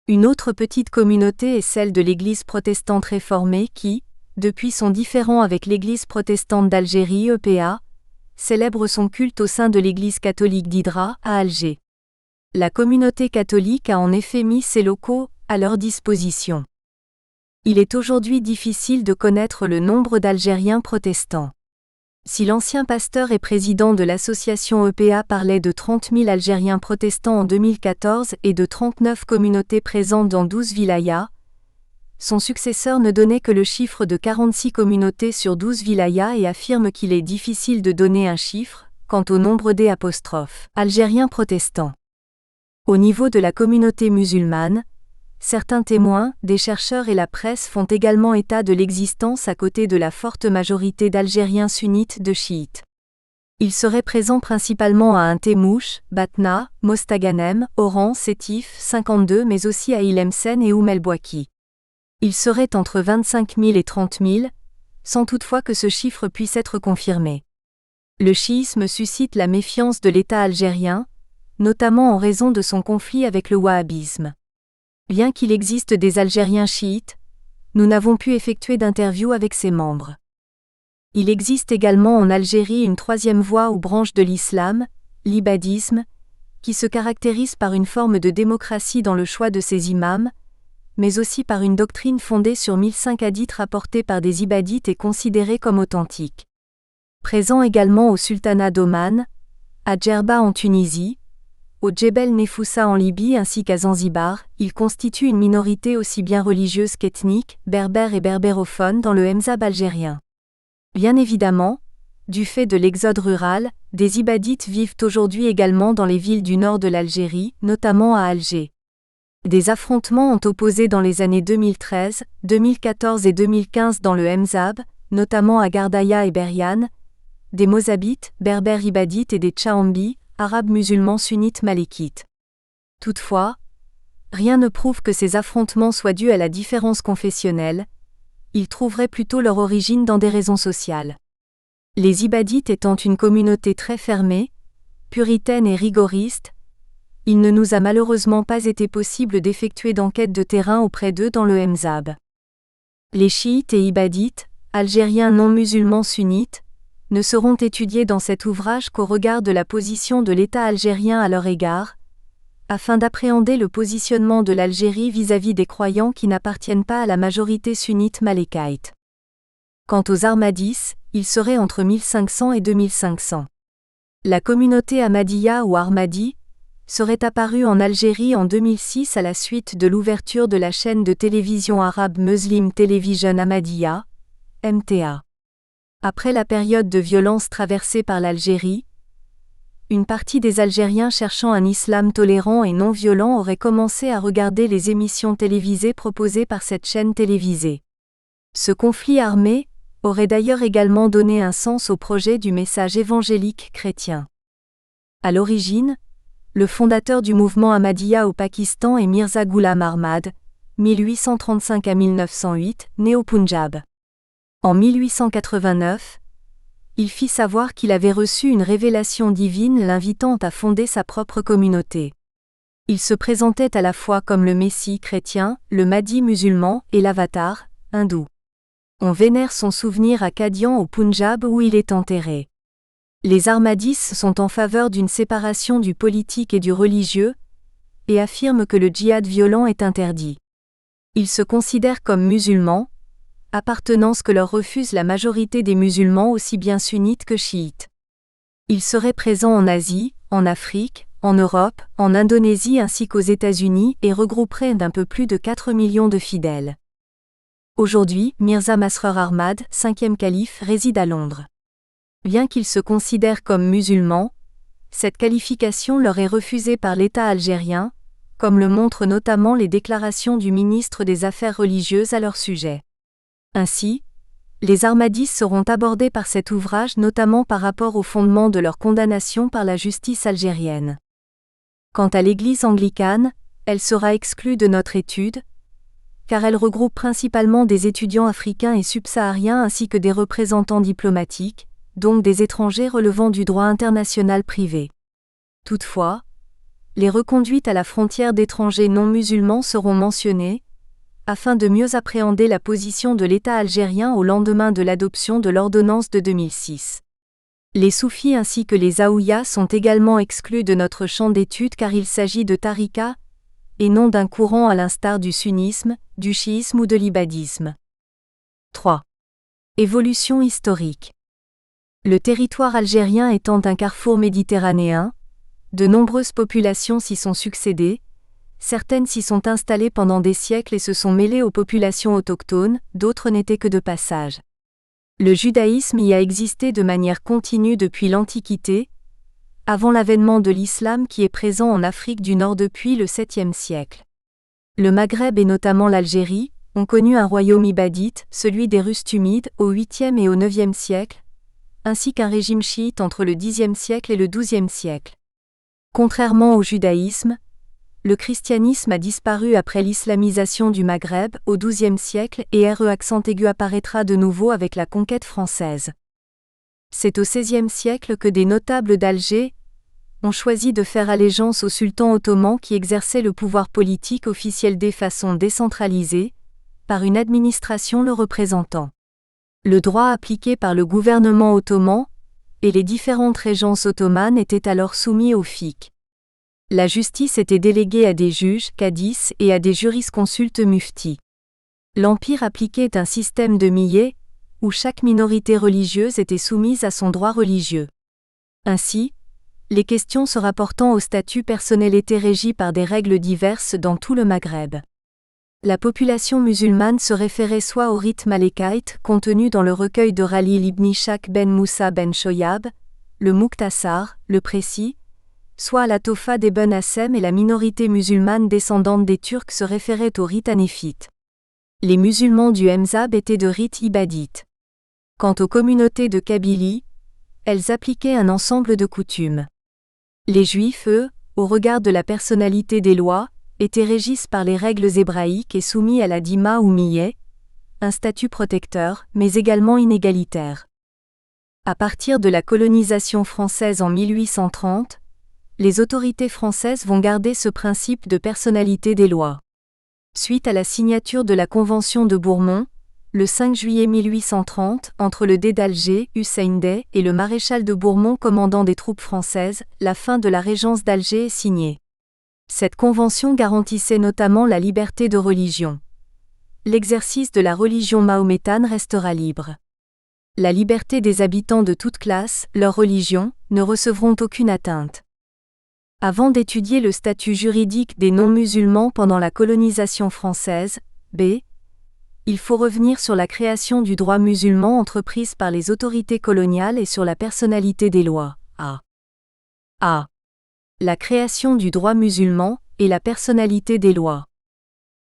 Une autre petite communauté est celle de l'Église protestante réformée qui, depuis son différend avec l'Église protestante d'Algérie EPA, célèbre son culte au sein de l'Église catholique d'Hydra, à Alger. La communauté catholique a en effet mis ses locaux à leur disposition. Il est aujourd'hui difficile de connaître le nombre d'Algériens protestants. Si l'ancien pasteur et président de l'association EPA parlait de 30 000 Algériens protestants en 2014 et de 39 communautés présentes dans 12 wilayas, son successeur ne donnait que le chiffre de 46 communautés sur 12 wilayas et affirme qu'il est difficile de donner un chiffre, quant au nombre des Algériens protestants. Au niveau de la communauté musulmane, certains témoins, des chercheurs et la presse font également état de l'existence à côté de la forte majorité d'Algériens sunnites de chiites. Ils seraient présents principalement à Intemouche, Batna, Mostaganem, Oran, Sétif, 52 mais aussi à Ilemsen et Oum el-Bouaki. Ils seraient entre 25 000 et 30 000, sans toutefois que ce chiffre puisse être confirmé. Le chiisme suscite la méfiance de l'État algérien, notamment en raison de son conflit avec le wahhabisme. Bien qu'il existe des Algériens chiites, nous n'avons pu effectuer d'interview avec ses membres. Il existe également en Algérie une troisième voie ou branche de l'islam, l'ibadisme, qui se caractérise par une forme de démocratie dans le choix de ses imams, mais aussi par une doctrine fondée sur 1005 hadiths rapportés par des ibadites et considérés comme authentiques. Présent également au sultanat d'Oman, à Djerba en Tunisie, au Djebel Nefoussa en Libye ainsi qu'à Zanzibar, il constitue une minorité aussi bien religieuse qu'ethnique, berbère et berbérophone dans le Mzab algérien. Bien évidemment, du fait de l'exode rural, des ibadites vivent aujourd'hui également dans les villes du nord de l'Algérie, notamment à Alger. Des affrontements ont opposé dans les années 2013, 2014 et 2015 dans le Mzab, notamment à Gardaïa et Beriane, des Mozabites, berbères ibadites et des Tchaambi, arabes musulmans sunnites malékites. Toutefois, rien ne prouve que ces affrontements soient dus à la différence confessionnelle, ils trouveraient plutôt leur origine dans des raisons sociales. Les ibadites étant une communauté très fermée, puritaine et rigoriste, il ne nous a malheureusement pas été possible d'effectuer d'enquête de terrain auprès d'eux dans le Mzab. Les chiites et ibadites, algériens non musulmans sunnites, ne seront étudiés dans cet ouvrage qu'au regard de la position de l'État algérien à leur égard, afin d'appréhender le positionnement de l'Algérie vis-à-vis des croyants qui n'appartiennent pas à la majorité sunnite malékite. Quant aux Ahmadis, ils seraient entre 1500 et 2500. La communauté Ahmadiyya ou Ahmadi serait apparue en Algérie en 2006 à la suite de l'ouverture de la chaîne de télévision arabe Muslim Television Ahmadiyya, MTA. Après la période de violence traversée par l'Algérie, une partie des Algériens cherchant un islam tolérant et non violent aurait commencé à regarder les émissions télévisées proposées par cette chaîne télévisée. Ce conflit armé aurait d'ailleurs également donné un sens au projet du message évangélique chrétien. À l'origine, le fondateur du mouvement Ahmadiyya au Pakistan est Mirza Ghulam Ahmad, 1835 à 1908, né au Punjab. En 1889, il fit savoir qu'il avait reçu une révélation divine l'invitant à fonder sa propre communauté. Il se présentait à la fois comme le Messie chrétien, le Mahdi musulman et l'Avatar, hindou. On vénère son souvenir à Qadian au Punjab où il est enterré. Les Ahmadis sont en faveur d'une séparation du politique et du religieux, et affirment que le djihad violent est interdit. Ils se considèrent comme musulmans, appartenance que leur refuse la majorité des musulmans aussi bien sunnites que chiites. Ils seraient présents en Asie, en Afrique, en Europe, en Indonésie ainsi qu'aux États-Unis et regrouperaient d'un peu plus de 4 millions de fidèles. Aujourd'hui, Mirza Masroor Ahmad, 5e calife, réside à Londres. Bien qu'ils se considèrent comme musulmans, cette qualification leur est refusée par l'État algérien, comme le montrent notamment les déclarations du ministre des Affaires religieuses à leur sujet. Ainsi, les Ahmadis seront abordés par cet ouvrage notamment par rapport au fondement de leur condamnation par la justice algérienne. Quant à l'Église anglicane, elle sera exclue de notre étude, car elle regroupe principalement des étudiants africains et subsahariens ainsi que des représentants diplomatiques, donc des étrangers relevant du droit international privé. Toutefois, les reconduites à la frontière d'étrangers non musulmans seront mentionnées, afin de mieux appréhender la position de l'État algérien au lendemain de l'adoption de l'ordonnance de 2006. Les soufis ainsi que les aouyas sont également exclus de notre champ d'étude car il s'agit de tariqa, et non d'un courant à l'instar du sunnisme, du chiisme ou de l'ibadisme. 3. Évolution historique. Le territoire algérien étant un carrefour méditerranéen, de nombreuses populations s'y sont succédées, certaines s'y sont installées pendant des siècles et se sont mêlées aux populations autochtones, d'autres n'étaient que de passage. Le judaïsme y a existé de manière continue depuis l'Antiquité, avant l'avènement de l'islam qui est présent en Afrique du Nord depuis le 7e siècle. Le Maghreb et notamment l'Algérie ont connu un royaume ibadite, celui des Rustumides, au 8e et au 9e siècle, ainsi qu'un régime chiite entre le Xe siècle et le XIIe siècle. Contrairement au judaïsme, le christianisme a disparu après l'islamisation du Maghreb au XIIe siècle et accent aigu apparaîtra de nouveau avec la conquête française. C'est au XVIe siècle que des notables d'Alger ont choisi de faire allégeance au sultan ottoman qui exerçait le pouvoir politique officiel de façon décentralisée, par une administration le représentant. Le droit appliqué par le gouvernement ottoman et les différentes régences ottomanes étaient alors soumis au fiqh. La justice était déléguée à des juges, cadis et à des jurisconsultes muftis. L'empire appliquait un système de milliers, où chaque minorité religieuse était soumise à son droit religieux. Ainsi, les questions se rapportant au statut personnel étaient régies par des règles diverses dans tout le Maghreb. La population musulmane se référait soit au rite malékite contenu dans le recueil de Khalil ibn Ishaq ben Moussa ben Shoyab, le Mukhtasar, le précis, soit à la Tofa d'Ibn Hassem et la minorité musulmane descendante des Turcs se référait au rite hanéfite. Les musulmans du Mzab étaient de rite ibadite. Quant aux communautés de Kabylie, elles appliquaient un ensemble de coutumes. Les Juifs, eux, au regard de la personnalité des lois, étaient régis par les règles hébraïques et soumis à la dima ou miyeh, un statut protecteur, mais également inégalitaire. À partir de la colonisation française en 1830, les autorités françaises vont garder ce principe de personnalité des lois. Suite à la signature de la Convention de Bourmont, le 5 juillet 1830, entre le Dey d'Alger, Hussein Dey, et le maréchal de Bourmont commandant des troupes françaises, la fin de la régence d'Alger est signée. Cette convention garantissait notamment la liberté de religion. L'exercice de la religion mahométane restera libre. La liberté des habitants de toute classe, leur religion, ne recevront aucune atteinte. Avant d'étudier le statut juridique des non-musulmans pendant la colonisation française, b. il faut revenir sur la création du droit musulman entreprise par les autorités coloniales et sur la personnalité des lois. A. La création du droit musulman et la personnalité des lois.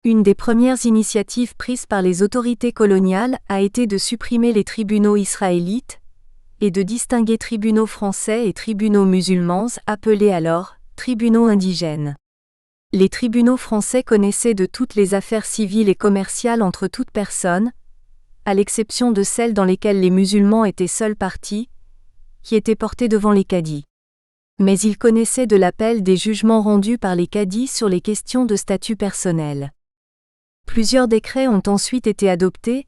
Une des premières initiatives prises par les autorités coloniales a été de supprimer les tribunaux israélites et de distinguer tribunaux français et tribunaux musulmans, appelés alors tribunaux indigènes. Les tribunaux français connaissaient de toutes les affaires civiles et commerciales entre toutes personnes, à l'exception de celles dans lesquelles les musulmans étaient seuls partis, qui étaient portés devant les cadis. Mais ils connaissaient de l'appel des jugements rendus par les cadis sur les questions de statut personnel. Plusieurs décrets ont ensuite été adoptés,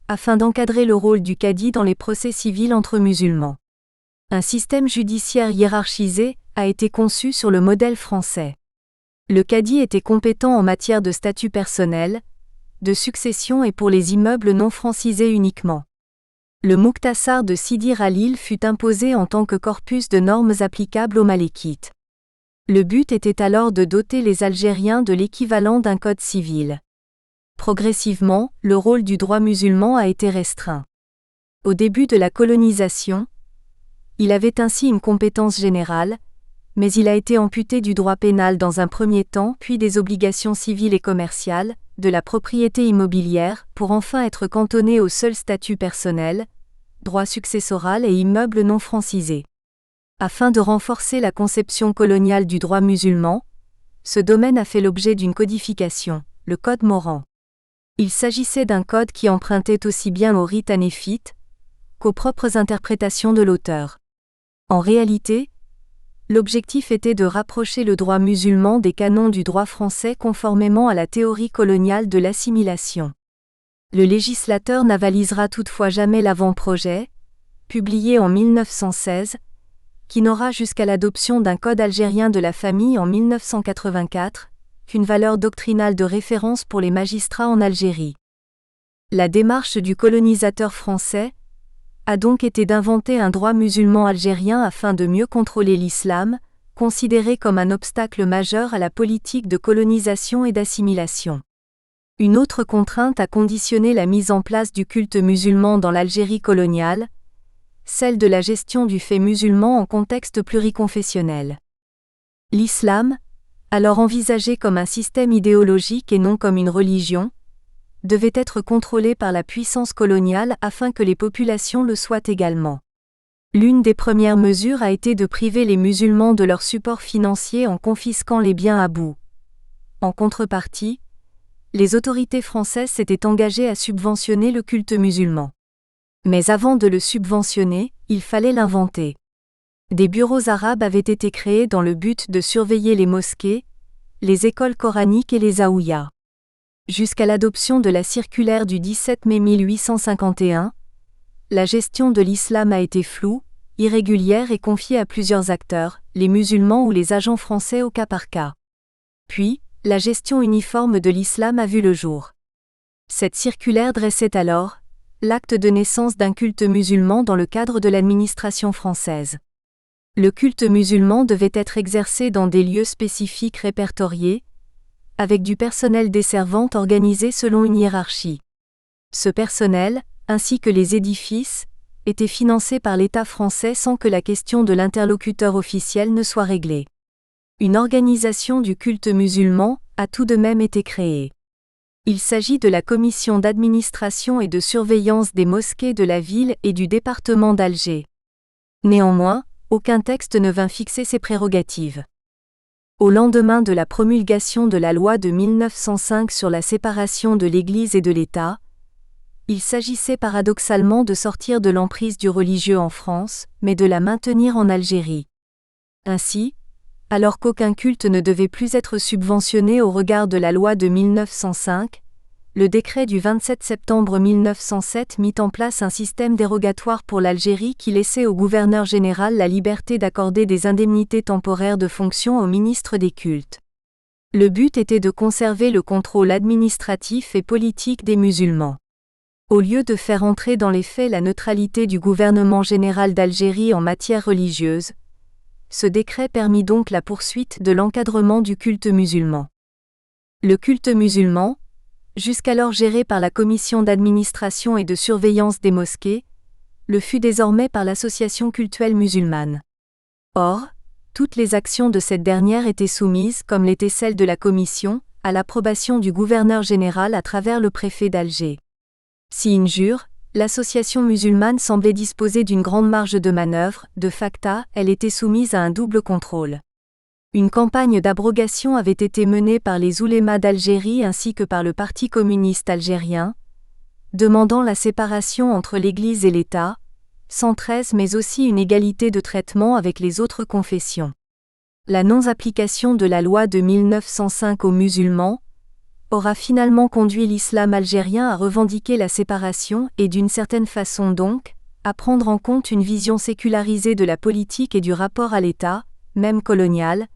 afin d'encadrer le rôle du cadi dans les procès civils entre musulmans. Un système judiciaire hiérarchisé a été conçu sur le modèle français. Le cadi était compétent en matière de statut personnel, de succession et pour les immeubles non francisés uniquement. Le Mukhtasar de Sidi Khalil fut imposé en tant que corpus de normes applicables aux Malékites. Le but était alors de doter les Algériens de l'équivalent d'un code civil. Progressivement, le rôle du droit musulman a été restreint. Au début de la colonisation, il avait ainsi une compétence générale, mais il a été amputé du droit pénal dans un premier temps, puis des obligations civiles et commerciales, de la propriété immobilière, pour enfin être cantonné au seul statut personnel, droit successoral et immeubles non francisés. Afin de renforcer la conception coloniale du droit musulman, ce domaine a fait l'objet d'une codification, le Code Moran. Il s'agissait d'un code qui empruntait aussi bien au rite hanéfite qu'aux propres interprétations de l'auteur. En réalité, l'objectif était de rapprocher le droit musulman des canons du droit français conformément à la théorie coloniale de l'assimilation. Le législateur n'avalisera toutefois jamais l'avant-projet, publié en 1916, qui n'aura jusqu'à l'adoption d'un code algérien de la famille en 1984, qu'une valeur doctrinale de référence pour les magistrats en Algérie. La démarche du colonisateur français a donc été d'inventer un droit musulman algérien afin de mieux contrôler l'islam, considéré comme un obstacle majeur à la politique de colonisation et d'assimilation. Une autre contrainte a conditionné la mise en place du culte musulman dans l'Algérie coloniale, celle de la gestion du fait musulman en contexte pluriconfessionnel. L'islam, alors envisagé comme un système idéologique et non comme une religion, devait être contrôlé par la puissance coloniale afin que les populations le soient également. L'une des premières mesures a été de priver les musulmans de leur support financier en confisquant les biens à bout En contrepartie, les autorités françaises s'étaient engagées à subventionner le culte musulman. Mais avant de le subventionner, il fallait l'inventer. Des bureaux arabes avaient été créés dans le but de surveiller les mosquées, les écoles coraniques et les zaouïas. Jusqu'à l'adoption de la circulaire du 17 mai 1851, la gestion de l'islam a été floue, irrégulière et confiée à plusieurs acteurs, les musulmans ou les agents français au cas par cas. Puis, la gestion uniforme de l'islam a vu le jour. Cette circulaire dressait alors l'acte de naissance d'un culte musulman dans le cadre de l'administration française. Le culte musulman devait être exercé dans des lieux spécifiques répertoriés, avec du personnel desservant organisé selon une hiérarchie. Ce personnel, ainsi que les édifices, étaient financés par l'État français sans que la question de l'interlocuteur officiel ne soit réglée. Une organisation du culte musulman a tout de même été créée. Il s'agit de la Commission d'administration et de surveillance des mosquées de la ville et du département d'Alger. Néanmoins, aucun texte ne vint fixer ses prérogatives. Au lendemain de la promulgation de la loi de 1905 sur la séparation de l'Église et de l'État, il s'agissait paradoxalement de sortir de l'emprise du religieux en France, mais de la maintenir en Algérie. Ainsi, alors qu'aucun culte ne devait plus être subventionné au regard de la loi de 1905, le décret du 27 septembre 1907 mit en place un système dérogatoire pour l'Algérie qui laissait au gouverneur général la liberté d'accorder des indemnités temporaires de fonction aux ministres des cultes. Le but était de conserver le contrôle administratif et politique des musulmans. Au lieu de faire entrer dans les faits la neutralité du gouvernement général d'Algérie en matière religieuse, ce décret permit donc la poursuite de l'encadrement du culte musulman. Le culte musulman, jusqu'alors géré par la Commission d'administration et de surveillance des mosquées, le fut désormais par l'Association cultuelle musulmane. Or, toutes les actions de cette dernière étaient soumises, comme l'était celle de la Commission, à l'approbation du gouverneur général à travers le préfet d'Alger. Si injure, l'association musulmane semblait disposer d'une grande marge de manœuvre, de facto, elle était soumise à un double contrôle. Une campagne d'abrogation avait été menée par les oulémas d'Algérie ainsi que par le Parti communiste algérien, demandant la séparation entre l'Église et l'État, 113 mais aussi une égalité de traitement avec les autres confessions. La non-application de la loi de 1905 aux musulmans aura finalement conduit l'islam algérien à revendiquer la séparation et d'une certaine façon donc, à prendre en compte une vision sécularisée de la politique et du rapport à l'État, même colonial,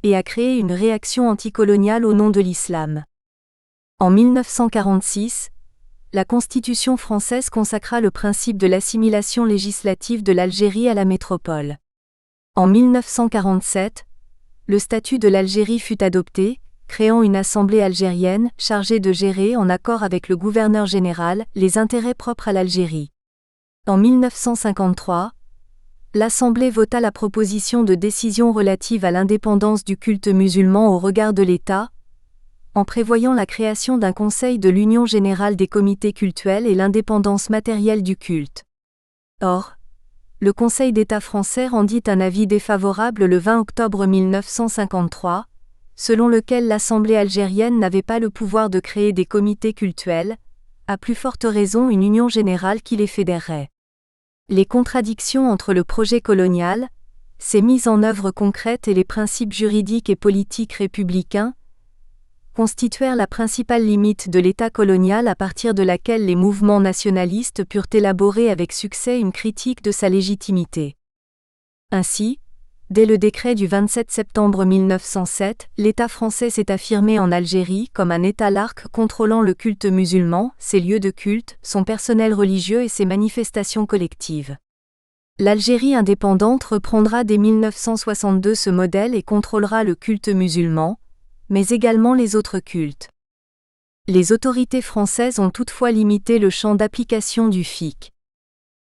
et à créer une réaction anticoloniale au nom de l'islam. En 1946, la Constitution française consacra le principe de l'assimilation législative de l'Algérie à la métropole. En 1947, le statut de l'Algérie fut adopté, créant une assemblée algérienne chargée de gérer en accord avec le gouverneur général les intérêts propres à l'Algérie. En 1953, l'Assemblée vota la proposition de décision relative à l'indépendance du culte musulman au regard de l'État, en prévoyant la création d'un conseil de l'Union générale des comités cultuels et l'indépendance matérielle du culte. Or, le Conseil d'État français rendit un avis défavorable le 20 octobre 1953, selon lequel l'Assemblée algérienne n'avait pas le pouvoir de créer des comités cultuels, à plus forte raison une union générale qui les fédérerait. Les contradictions entre le projet colonial, ses mises en œuvre concrètes et les principes juridiques et politiques républicains, constituèrent la principale limite de l'État colonial à partir de laquelle les mouvements nationalistes purent élaborer avec succès une critique de sa légitimité. Ainsi, dès le décret du 27 septembre 1907, l'État français s'est affirmé en Algérie comme un État laïque contrôlant le culte musulman, ses lieux de culte, son personnel religieux et ses manifestations collectives. L'Algérie indépendante reprendra dès 1962 ce modèle et contrôlera le culte musulman, mais également les autres cultes. Les autorités françaises ont toutefois limité le champ d'application du fiqh.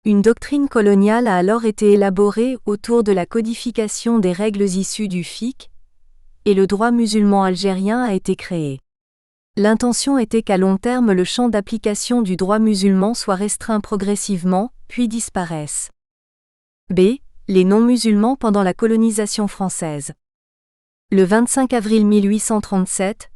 Une doctrine coloniale a alors été élaborée autour de la codification des règles issues du fiqh, et le droit musulman algérien a été créé. L'intention était qu'à long terme le champ d'application du droit musulman soit restreint progressivement, puis disparaisse. B. Les non-musulmans pendant la colonisation française. Le 25 avril 1837,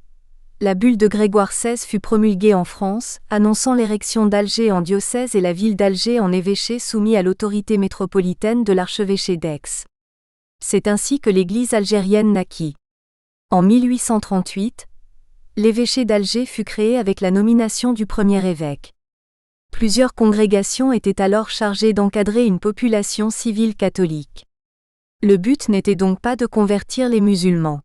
la bulle de Grégoire XVI fut promulguée en France, annonçant l'érection d'Alger en diocèse et la ville d'Alger en évêché soumis à l'autorité métropolitaine de l'archevêché d'Aix. C'est ainsi que l'Église algérienne naquit. En 1838, l'évêché d'Alger fut créé avec la nomination du premier évêque. Plusieurs congrégations étaient alors chargées d'encadrer une population civile catholique. Le but n'était donc pas de convertir les musulmans.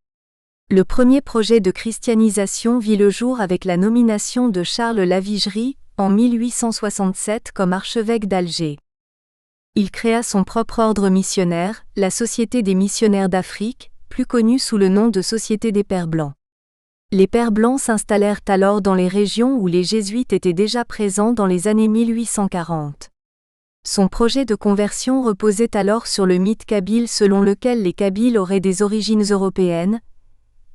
Le premier projet de christianisation vit le jour avec la nomination de Charles Lavigerie, en 1867 comme archevêque d'Alger. Il créa son propre ordre missionnaire, la Société des missionnaires d'Afrique, plus connue sous le nom de Société des Pères Blancs. Les Pères Blancs s'installèrent alors dans les régions où les Jésuites étaient déjà présents dans les années 1840. Son projet de conversion reposait alors sur le mythe kabyle selon lequel les Kabyles auraient des origines européennes,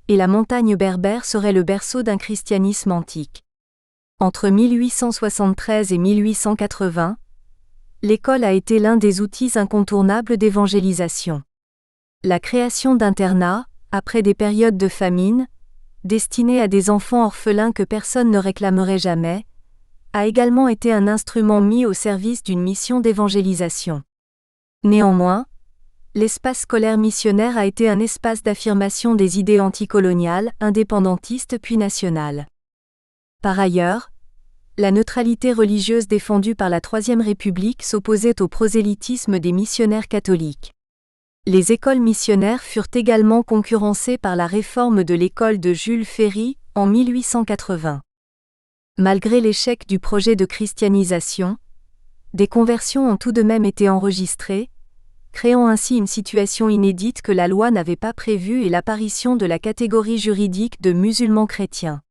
et la montagne berbère serait le berceau d'un christianisme antique. Entre 1873 et 1880, l'école a été l'un des outils incontournables d'évangélisation. La création d'internats, après des périodes de famine, destinés à des enfants orphelins que personne ne réclamerait jamais, a également été un instrument mis au service d'une mission d'évangélisation. Néanmoins, l'espace scolaire missionnaire a été un espace d'affirmation des idées anticoloniales, indépendantistes puis nationales. Par ailleurs, la neutralité religieuse défendue par la Troisième République s'opposait au prosélytisme des missionnaires catholiques. Les écoles missionnaires furent également concurrencées par la réforme de l'école de Jules Ferry, en 1880. Malgré l'échec du projet de christianisation, des conversions ont tout de même été enregistrées, créant ainsi une situation inédite que la loi n'avait pas prévue et l'apparition de la catégorie juridique de musulmans chrétiens.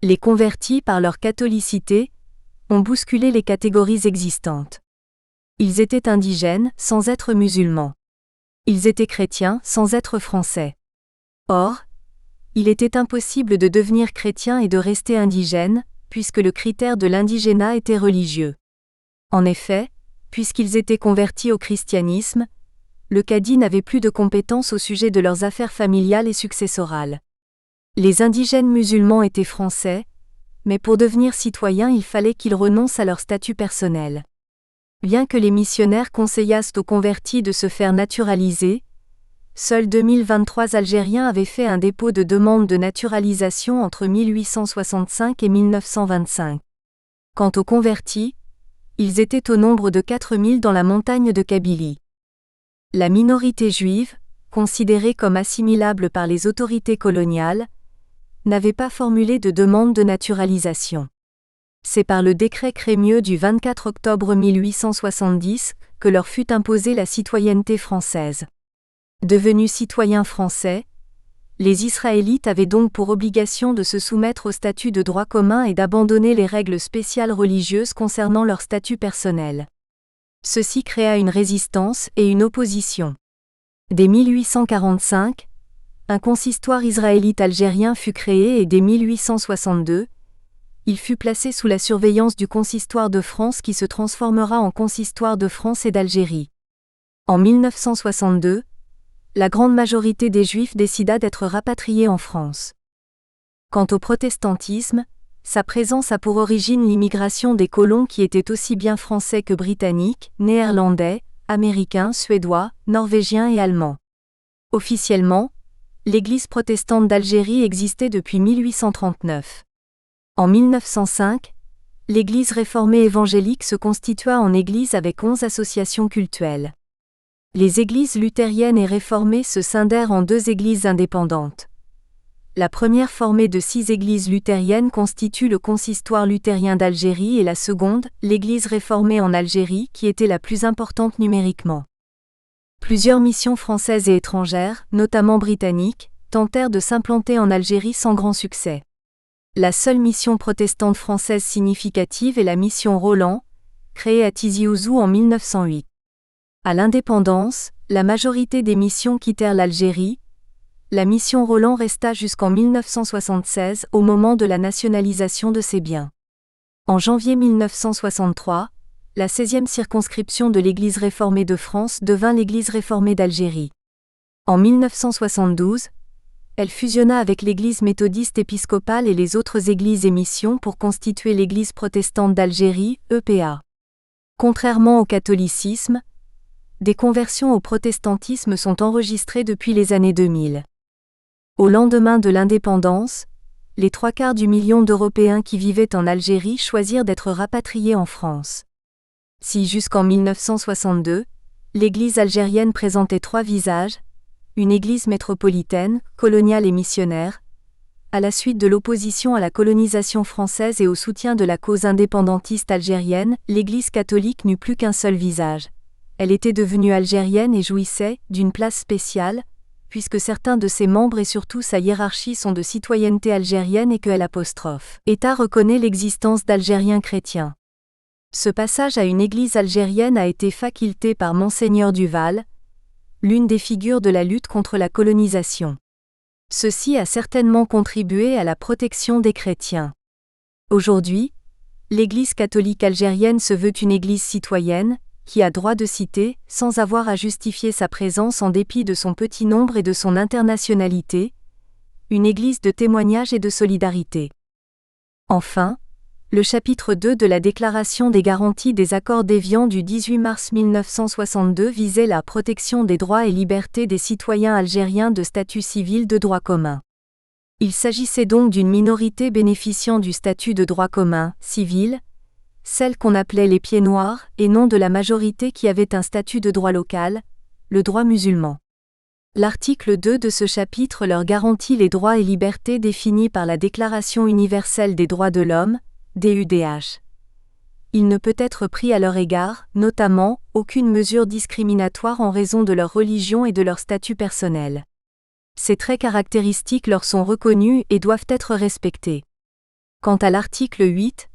Les convertis par leur catholicité ont bousculé les catégories existantes. Ils étaient indigènes sans être musulmans. Ils étaient chrétiens sans être français. Or, il était impossible de devenir chrétien et de rester indigène, puisque le critère de l'indigénat était religieux. En effet, puisqu'ils étaient convertis au christianisme, le cadi n'avait plus de compétences au sujet de leurs affaires familiales et successorales. Les indigènes musulmans étaient français, mais pour devenir citoyens il fallait qu'ils renoncent à leur statut personnel. Bien que les missionnaires conseillassent aux convertis de se faire naturaliser, seuls 2023 Algériens avaient fait un dépôt de demande de naturalisation entre 1865 et 1925. Quant aux convertis, ils étaient au nombre de 4000 dans la montagne de Kabylie. La minorité juive, considérée comme assimilable par les autorités coloniales, n'avait pas formulé de demande de naturalisation. C'est par le décret Crémieux du 24 octobre 1870 que leur fut imposée la citoyenneté française. Devenus citoyens français, les Israélites avaient donc pour obligation de se soumettre au statut de droit commun et d'abandonner les règles spéciales religieuses concernant leur statut personnel. Ceci créa une résistance et une opposition. Dès 1845, un consistoire israélite algérien fut créé et dès 1862, il fut placé sous la surveillance du consistoire de France qui se transformera en consistoire de France et d'Algérie. En 1962, la grande majorité des Juifs décida d'être rapatriés en France. Quant au protestantisme, sa présence a pour origine l'immigration des colons qui étaient aussi bien français que britanniques, néerlandais, américains, suédois, norvégiens et allemands. Officiellement, l'Église protestante d'Algérie existait depuis 1839. En 1905, l'Église réformée évangélique se constitua en église avec 11 associations cultuelles. Les églises luthériennes et réformées se scindèrent en 2 églises indépendantes. La première formée de 6 églises luthériennes constitue le consistoire luthérien d'Algérie et la seconde, l'église réformée en Algérie qui était la plus importante numériquement. Plusieurs missions françaises et étrangères, notamment britanniques, tentèrent de s'implanter en Algérie sans grand succès. La seule mission protestante française significative est la mission Roland, créée à Tizi Ouzou en 1908. À l'indépendance, la majorité des missions quittèrent l'Algérie. La mission Roland resta jusqu'en 1976 au moment de la nationalisation de ses biens. En janvier 1963, la 16e circonscription de l'Église réformée de France devint l'Église réformée d'Algérie. En 1972, Elle fusionna avec l'Église méthodiste épiscopale et les autres églises et missions pour constituer l'Église protestante d'Algérie, EPA. Contrairement au catholicisme, des conversions au protestantisme sont enregistrées depuis les années 2000. Au lendemain de l'indépendance, les 3/4 du million d'Européens qui vivaient en Algérie choisirent d'être rapatriés en France. Si jusqu'en 1962, l'Église algérienne présentait 3 visages, une Église métropolitaine, coloniale et missionnaire, à la suite de l'opposition à la colonisation française et au soutien de la cause indépendantiste algérienne, l'Église catholique n'eut plus qu'un seul visage. Elle était devenue algérienne et jouissait d'une place spéciale, puisque certains de ses membres et surtout sa hiérarchie sont de citoyenneté algérienne et que l'État reconnaît l'existence d'Algériens chrétiens. Ce passage à une église algérienne a été faculté par Monseigneur Duval, l'une des figures de la lutte contre la colonisation. Ceci a certainement contribué à la protection des chrétiens. Aujourd'hui, l'Église catholique algérienne se veut une église citoyenne, qui a droit de citer, sans avoir à justifier sa présence en dépit de son petit nombre et de son internationalité, une église de témoignage et de solidarité. Enfin, le chapitre 2 de la Déclaration des garanties des accords d'Évian du 18 mars 1962 visait la protection des droits et libertés des citoyens algériens de statut civil de droit commun. Il s'agissait donc d'une minorité bénéficiant du statut de droit commun, civil, celle qu'on appelait les pieds noirs, et non de la majorité qui avait un statut de droit local, le droit musulman. L'article 2 de ce chapitre leur garantit les droits et libertés définis par la Déclaration universelle des droits de l'homme, DUDH. Il ne peut être pris à leur égard, notamment, aucune mesure discriminatoire en raison de leur religion et de leur statut personnel. Ces traits caractéristiques leur sont reconnus et doivent être respectés. Quant à l'article 8,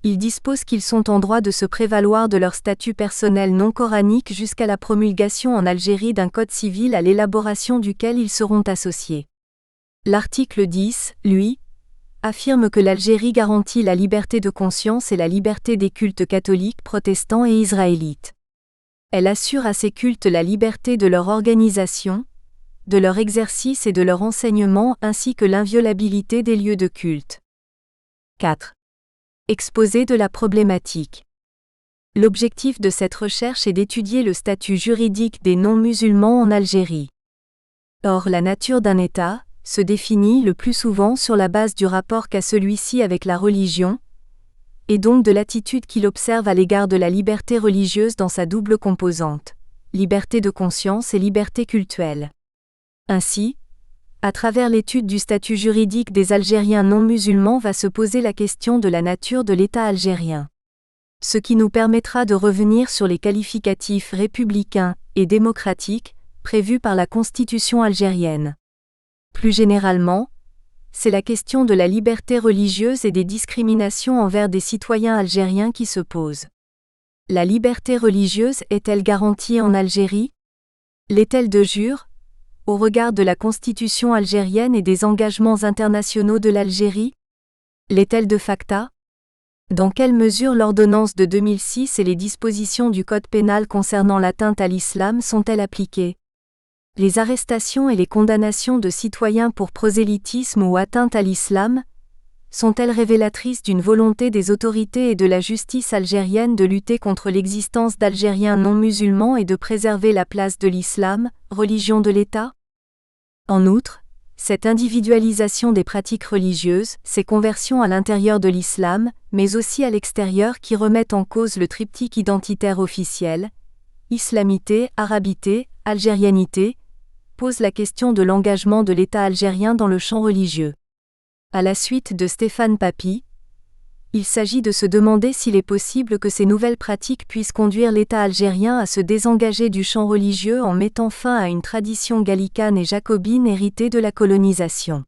il dispose qu'ils sont en droit de se prévaloir de leur statut personnel non coranique jusqu'à la promulgation en Algérie d'un code civil à l'élaboration duquel ils seront associés. L'article 10, lui, affirme que l'Algérie garantit la liberté de conscience et la liberté des cultes catholiques, protestants et israélites. Elle assure à ces cultes la liberté de leur organisation, de leur exercice et de leur enseignement ainsi que l'inviolabilité des lieux de culte. 4. Exposé de la problématique. L'objectif de cette recherche est d'étudier le statut juridique des non-musulmans en Algérie. Or, la nature d'un État se définit le plus souvent sur la base du rapport qu'a celui-ci avec la religion, et donc de l'attitude qu'il observe à l'égard de la liberté religieuse dans sa double composante, liberté de conscience et liberté cultuelle. Ainsi, à travers l'étude du statut juridique des Algériens non-musulmans va se poser la question de la nature de l'État algérien. Ce qui nous permettra de revenir sur les qualificatifs républicains et démocratiques prévus par la Constitution algérienne. Plus généralement, c'est la question de la liberté religieuse et des discriminations envers des citoyens algériens qui se pose. La liberté religieuse est-elle garantie en Algérie? L'est-elle de jure, au regard de la Constitution algérienne et des engagements internationaux de l'Algérie? L'est-elle de facto? Dans quelle mesure l'ordonnance de 2006 et les dispositions du Code pénal concernant l'atteinte à l'islam sont-elles appliquées? Les arrestations et les condamnations de citoyens pour prosélytisme ou atteinte à l'islam sont-elles révélatrices d'une volonté des autorités et de la justice algérienne de lutter contre l'existence d'Algériens non musulmans et de préserver la place de l'islam, religion de l'État? En outre, cette individualisation des pratiques religieuses, ces conversions à l'intérieur de l'islam, mais aussi à l'extérieur qui remettent en cause le triptyque identitaire officiel, islamité, arabité, algérianité, pose la question de l'engagement de l'État algérien dans le champ religieux. À la suite de Stéphane Papy, il s'agit de se demander s'il est possible que ces nouvelles pratiques puissent conduire l'État algérien à se désengager du champ religieux en mettant fin à une tradition gallicane et jacobine héritée de la colonisation.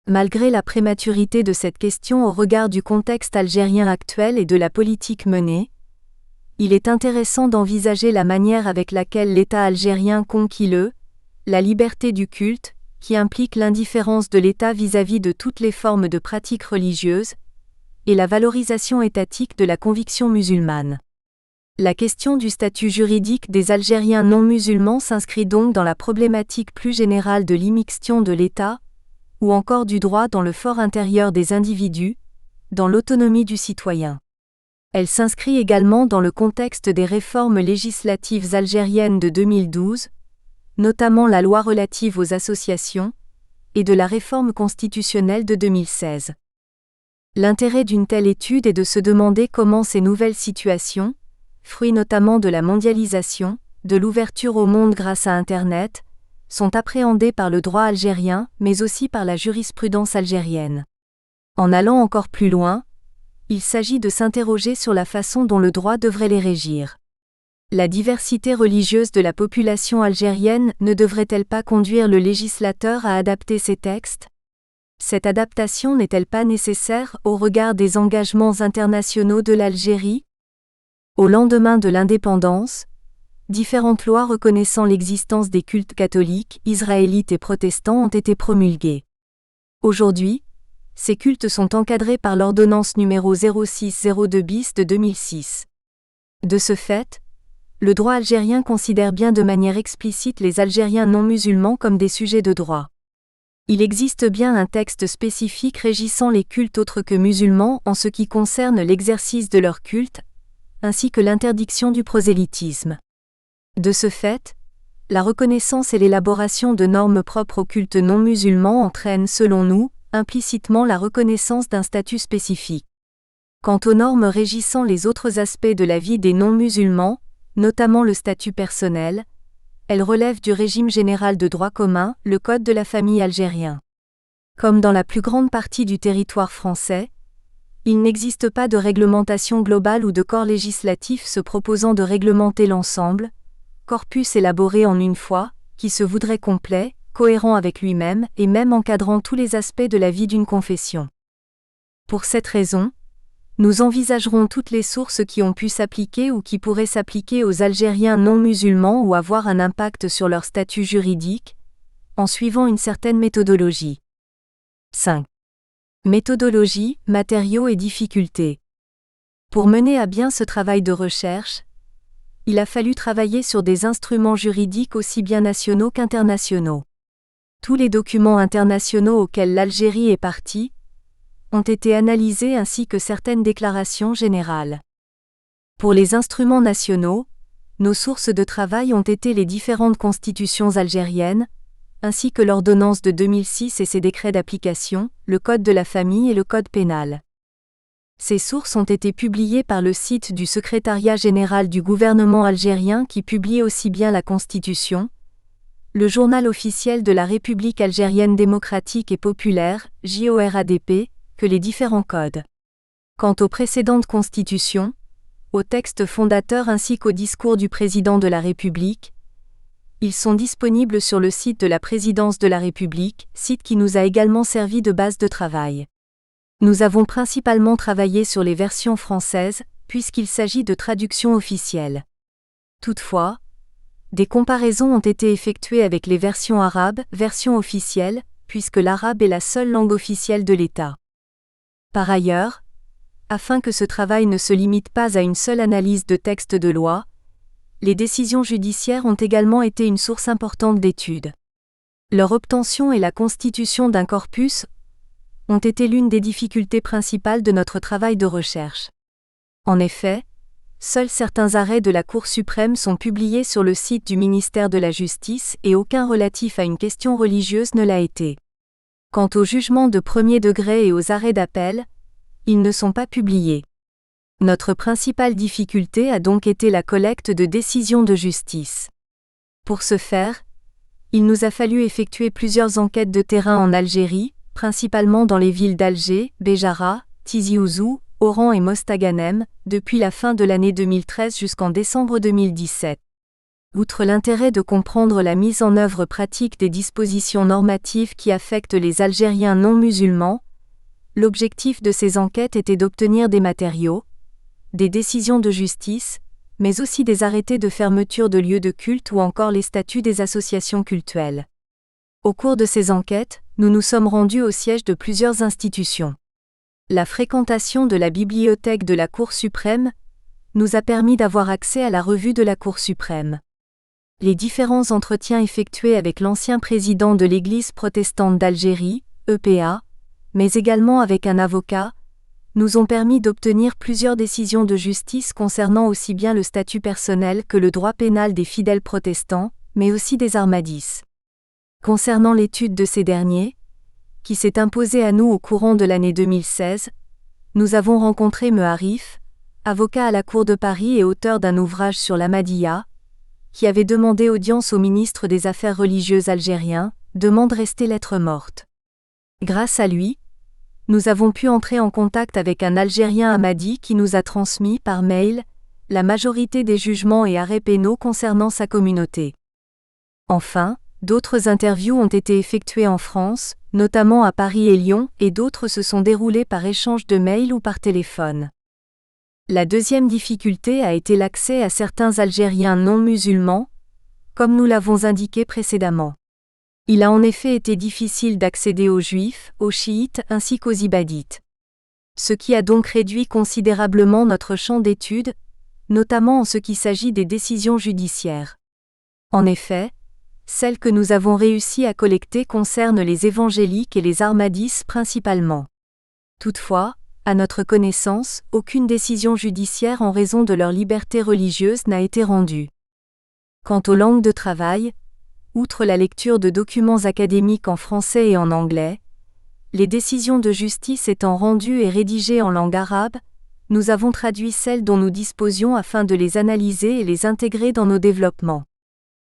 Malgré la prématurité de cette question au regard du contexte algérien actuel et de la politique menée, il est intéressant d'envisager la manière avec laquelle l'État algérien conquit la liberté du culte, qui implique l'indifférence de l'État vis-à-vis de toutes les formes de pratiques religieuses, et la valorisation étatique de la conviction musulmane. La question du statut juridique des Algériens non musulmans s'inscrit donc dans la problématique plus générale de l'immixtion de l'État, ou encore du droit dans le fort intérieur des individus, dans l'autonomie du citoyen. Elle s'inscrit également dans le contexte des réformes législatives algériennes de 2012, notamment la loi relative aux associations, et de la réforme constitutionnelle de 2016. L'intérêt d'une telle étude est de se demander comment ces nouvelles situations, fruits notamment de la mondialisation, de l'ouverture au monde grâce à Internet, sont appréhendées par le droit algérien, mais aussi par la jurisprudence algérienne. En allant encore plus loin, il s'agit de s'interroger sur la façon dont le droit devrait les régir. La diversité religieuse de la population algérienne ne devrait-elle pas conduire le législateur à adapter ses textes ? Cette adaptation n'est-elle pas nécessaire au regard des engagements internationaux de l'Algérie ? Au lendemain de l'indépendance, différentes lois reconnaissant l'existence des cultes catholiques, israélites et protestants ont été promulguées. Aujourd'hui, ces cultes sont encadrés par l'ordonnance numéro 0602 bis de 2006. De ce fait, le droit algérien considère bien de manière explicite les Algériens non musulmans comme des sujets de droit. Il existe bien un texte spécifique régissant les cultes autres que musulmans en ce qui concerne l'exercice de leur culte, ainsi que l'interdiction du prosélytisme. De ce fait, la reconnaissance et l'élaboration de normes propres aux cultes non musulmans entraînent, selon nous, implicitement la reconnaissance d'un statut spécifique. Quant aux normes régissant les autres aspects de la vie des non-musulmans, notamment le statut personnel, elles relèvent du régime général de droit commun, le Code de la famille algérien. Comme dans la plus grande partie du territoire français, il n'existe pas de réglementation globale ou de corps législatif se proposant de réglementer l'ensemble, corpus élaboré en une fois, qui se voudrait complet, cohérent avec lui-même et même encadrant tous les aspects de la vie d'une confession. Pour cette raison, nous envisagerons toutes les sources qui ont pu s'appliquer ou qui pourraient s'appliquer aux Algériens non musulmans ou avoir un impact sur leur statut juridique, en suivant une certaine méthodologie. 5. Méthodologie, matériaux et difficultés. Pour mener à bien ce travail de recherche, il a fallu travailler sur des instruments juridiques aussi bien nationaux qu'internationaux. Tous les documents internationaux auxquels l'Algérie est partie ont été analysés ainsi que certaines déclarations générales. Pour les instruments nationaux, nos sources de travail ont été les différentes constitutions algériennes, ainsi que l'ordonnance de 2006 et ses décrets d'application, le Code de la famille et le Code pénal. Ces sources ont été publiées par le site du Secrétariat général du gouvernement algérien qui publie aussi bien la Constitution, le journal officiel de la République algérienne démocratique et populaire, JORADP, que les différents codes. Quant aux précédentes constitutions, aux textes fondateurs ainsi qu'au discours du président de la République, ils sont disponibles sur le site de la Présidence de la République, site qui nous a également servi de base de travail. Nous avons principalement travaillé sur les versions françaises, puisqu'il s'agit de traductions officielles. Toutefois, des comparaisons ont été effectuées avec les versions arabes, version officielle, puisque l'arabe est la seule langue officielle de l'État. Par ailleurs, afin que ce travail ne se limite pas à une seule analyse de textes de loi, les décisions judiciaires ont également été une source importante d'études. Leur obtention et la constitution d'un corpus ont été l'une des difficultés principales de notre travail de recherche. En effet, seuls certains arrêts de la Cour suprême sont publiés sur le site du ministère de la Justice et aucun relatif à une question religieuse ne l'a été. Quant aux jugements de premier degré et aux arrêts d'appel, ils ne sont pas publiés. Notre principale difficulté a donc été la collecte de décisions de justice. Pour ce faire, il nous a fallu effectuer plusieurs enquêtes de terrain en Algérie, principalement dans les villes d'Alger, Béjara, Tizi Ouzou, Oran et Mostaganem, depuis la fin de l'année 2013 jusqu'en décembre 2017. Outre l'intérêt de comprendre la mise en œuvre pratique des dispositions normatives qui affectent les Algériens non musulmans, l'objectif de ces enquêtes était d'obtenir des matériaux, des décisions de justice, mais aussi des arrêtés de fermeture de lieux de culte ou encore les statuts des associations cultuelles. Au cours de ces enquêtes, nous nous sommes rendus au siège de plusieurs institutions. La fréquentation de la bibliothèque de la Cour suprême nous a permis d'avoir accès à la revue de la Cour suprême. Les différents entretiens effectués avec l'ancien président de l'Église protestante d'Algérie, EPA, mais également avec un avocat, nous ont permis d'obtenir plusieurs décisions de justice concernant aussi bien le statut personnel que le droit pénal des fidèles protestants, mais aussi des Ahmadis. Concernant l'étude de ces derniers, qui s'est imposée à nous au courant de l'année 2016, nous avons rencontré Meharif, avocat à la Cour de Paris et auteur d'un ouvrage sur l'Ahmadiyya, qui avait demandé audience au ministre des Affaires religieuses algérien, demande restée lettre morte. Grâce à lui, nous avons pu entrer en contact avec un Algérien Ahmadi qui nous a transmis par mail la majorité des jugements et arrêts pénaux concernant sa communauté. Enfin, d'autres interviews ont été effectuées en France, notamment à Paris et Lyon, et d'autres se sont déroulées par échange de mails ou par téléphone. La deuxième difficulté a été l'accès à certains Algériens non musulmans, comme nous l'avons indiqué précédemment. Il a en effet été difficile d'accéder aux Juifs, aux Chiites ainsi qu'aux Ibadites. Ce qui a donc réduit considérablement notre champ d'étude, notamment en ce qui s'agit des décisions judiciaires. En effet, celles que nous avons réussi à collecter concernent les évangéliques et les Ahmadis principalement. Toutefois, à notre connaissance, aucune décision judiciaire en raison de leur liberté religieuse n'a été rendue. Quant aux langues de travail, outre la lecture de documents académiques en français et en anglais, les décisions de justice étant rendues et rédigées en langue arabe, nous avons traduit celles dont nous disposions afin de les analyser et les intégrer dans nos développements.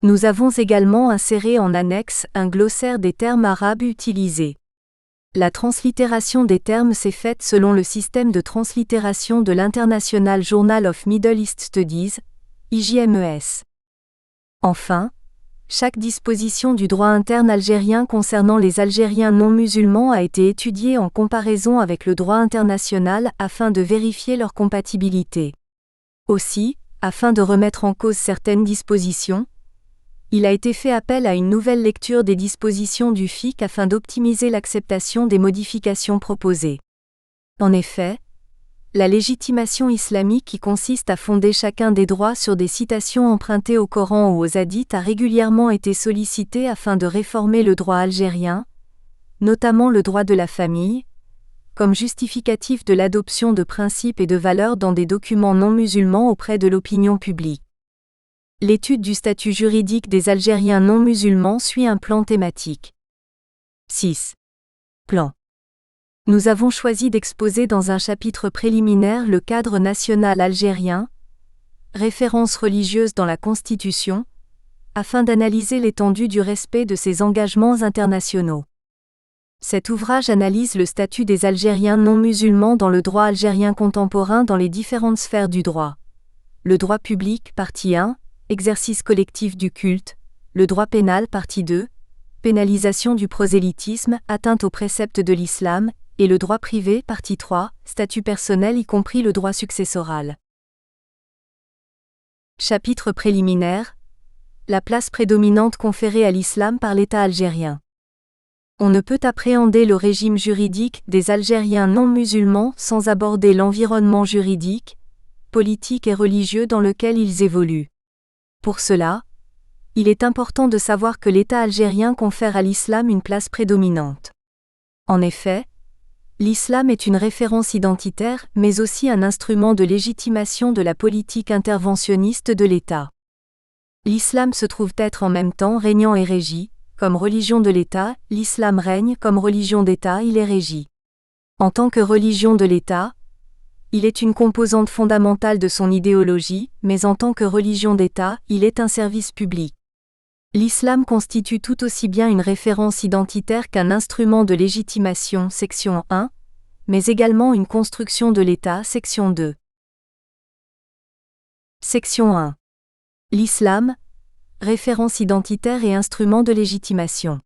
Nous avons également inséré en annexe un glossaire des termes arabes utilisés. La translittération des termes s'est faite selon le système de translittération de l'International Journal of Middle East Studies, IJMES. Enfin, chaque disposition du droit interne algérien concernant les Algériens non musulmans a été étudiée en comparaison avec le droit international afin de vérifier leur compatibilité. Aussi, afin de remettre en cause certaines dispositions, il a été fait appel à une nouvelle lecture des dispositions du fiqh afin d'optimiser l'acceptation des modifications proposées. En effet, la légitimation islamique qui consiste à fonder chacun des droits sur des citations empruntées au Coran ou aux hadiths a régulièrement été sollicitée afin de réformer le droit algérien, notamment le droit de la famille, comme justificatif de l'adoption de principes et de valeurs dans des documents non musulmans auprès de l'opinion publique. L'étude du statut juridique des Algériens non musulmans suit un plan thématique. 6. Plan. Nous avons choisi d'exposer dans un chapitre préliminaire le cadre national algérien, référence religieuse dans la Constitution, afin d'analyser l'étendue du respect de ses engagements internationaux. Cet ouvrage analyse le statut des Algériens non musulmans dans le droit algérien contemporain dans les différentes sphères du droit. Le droit public, partie 1, exercice collectif du culte, le droit pénal, partie 2, pénalisation du prosélytisme, atteinte aux préceptes de l'islam, et le droit privé, partie 3, statut personnel y compris le droit successoral. Chapitre préliminaire. La place prédominante conférée à l'islam par l'État algérien. On ne peut appréhender le régime juridique des Algériens non musulmans sans aborder l'environnement juridique, politique et religieux dans lequel ils évoluent. Pour cela, il est important de savoir que l'État algérien confère à l'islam une place prédominante. En effet, l'islam est une référence identitaire mais aussi un instrument de légitimation de la politique interventionniste de l'État. L'islam se trouve être en même temps régnant et régi, comme religion de l'État, l'islam règne comme religion d'État, il est régi. En tant que religion de l'État, il est une composante fondamentale de son idéologie, mais en tant que religion d'État, il est un service public. L'islam constitue tout aussi bien une référence identitaire qu'un instrument de légitimation, section 1, mais également une construction de l'État, section 2. Section 1. L'islam, référence identitaire et instrument de légitimation.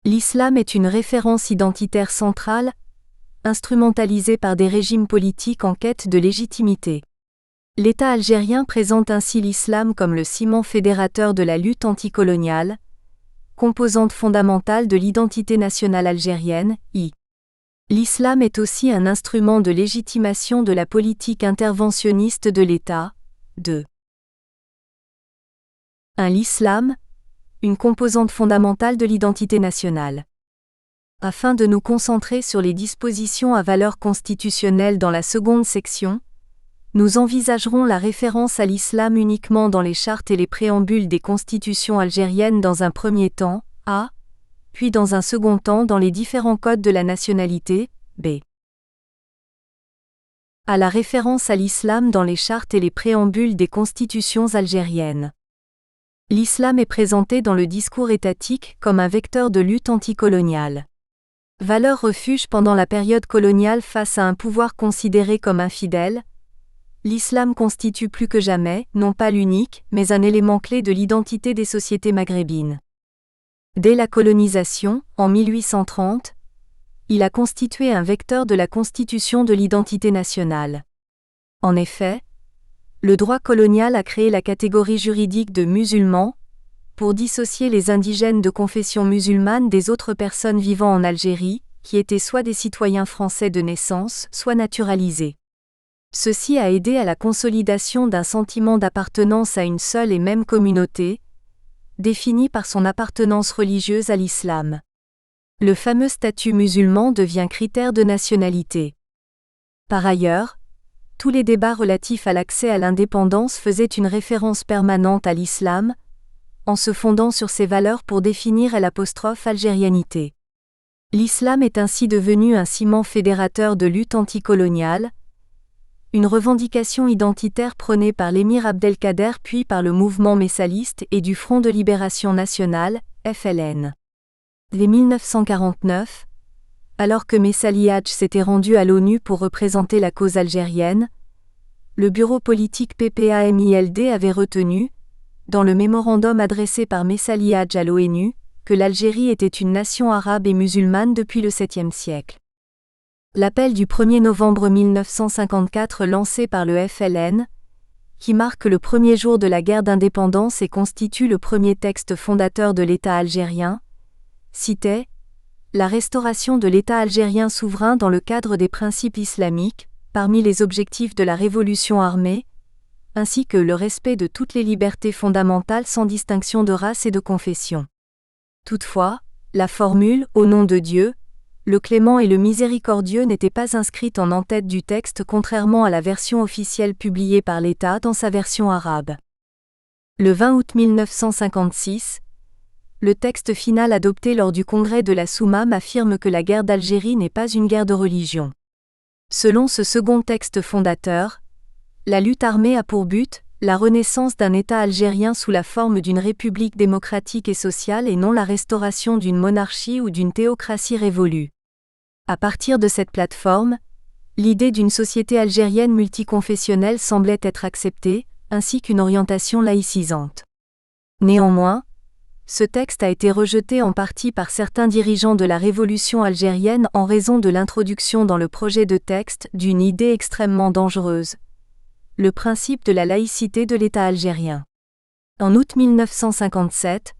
L'islam est une référence identitaire centrale, instrumentalisée par des régimes politiques en quête de légitimité. L'État algérien présente ainsi l'islam comme le ciment fédérateur de la lutte anticoloniale, composante fondamentale de l'identité nationale algérienne, L'islam est aussi un instrument de légitimation de la politique interventionniste de l'État. 2. 1. L'islam, une composante fondamentale de l'identité nationale. Afin de nous concentrer sur les dispositions à valeur constitutionnelle dans la seconde section, nous envisagerons la référence à l'islam uniquement dans les chartes et les préambules des constitutions algériennes dans un premier temps, A, puis dans un second temps dans les différents codes de la nationalité, B. À la référence à l'islam dans les chartes et les préambules des constitutions algériennes. L'islam est présenté dans le discours étatique comme un vecteur de lutte anticoloniale. Valeur refuge pendant la période coloniale face à un pouvoir considéré comme infidèle, l'islam constitue plus que jamais, non pas l'unique, mais un élément clé de l'identité des sociétés maghrébines. Dès la colonisation, en 1830, il a constitué un vecteur de la constitution de l'identité nationale. En effet, le droit colonial a créé la catégorie juridique de musulmans, pour dissocier les indigènes de confession musulmane des autres personnes vivant en Algérie, qui étaient soit des citoyens français de naissance, soit naturalisés. Ceci a aidé à la consolidation d'un sentiment d'appartenance à une seule et même communauté, définie par son appartenance religieuse à l'islam. Le fameux statut musulman devient critère de nationalité. Par ailleurs, tous les débats relatifs à l'accès à l'indépendance faisaient une référence permanente à l'islam, en se fondant sur ses valeurs pour définir l'algérianité. L'islam est ainsi devenu un ciment fédérateur de lutte anticoloniale, une revendication identitaire prônée par l'émir Abdelkader puis par le mouvement messaliste et du Front de Libération Nationale, FLN. Dès 1949, alors que Messali Hadj s'était rendu à l'ONU pour représenter la cause algérienne, le bureau politique PPAMILD avait retenu, dans le mémorandum adressé par Messali Hadj à l'ONU, que l'Algérie était une nation arabe et musulmane depuis le 7e siècle. L'appel du 1er novembre 1954 lancé par le FLN, qui marque le premier jour de la guerre d'indépendance et constitue le premier texte fondateur de l'État algérien, citait la restauration de l'État algérien souverain dans le cadre des principes islamiques, parmi les objectifs de la révolution armée, ainsi que le respect de toutes les libertés fondamentales sans distinction de race et de confession. Toutefois, la formule « Au nom de Dieu », le clément et le miséricordieux n'était pas inscrite en en-tête du texte contrairement à la version officielle publiée par l'État dans sa version arabe. Le 20 août 1956, le texte final adopté lors du congrès de la Soumam affirme que la guerre d'Algérie n'est pas une guerre de religion. Selon ce second texte fondateur, la lutte armée a pour but la renaissance d'un État algérien sous la forme d'une république démocratique et sociale et non la restauration d'une monarchie ou d'une théocratie révolue. À partir de cette plateforme, l'idée d'une société algérienne multiconfessionnelle semblait être acceptée, ainsi qu'une orientation laïcisante. Néanmoins, ce texte a été rejeté en partie par certains dirigeants de la révolution algérienne en raison de l'introduction dans le projet de texte d'une idée extrêmement dangereuse, le principe de la laïcité de l'État algérien. En août 1957,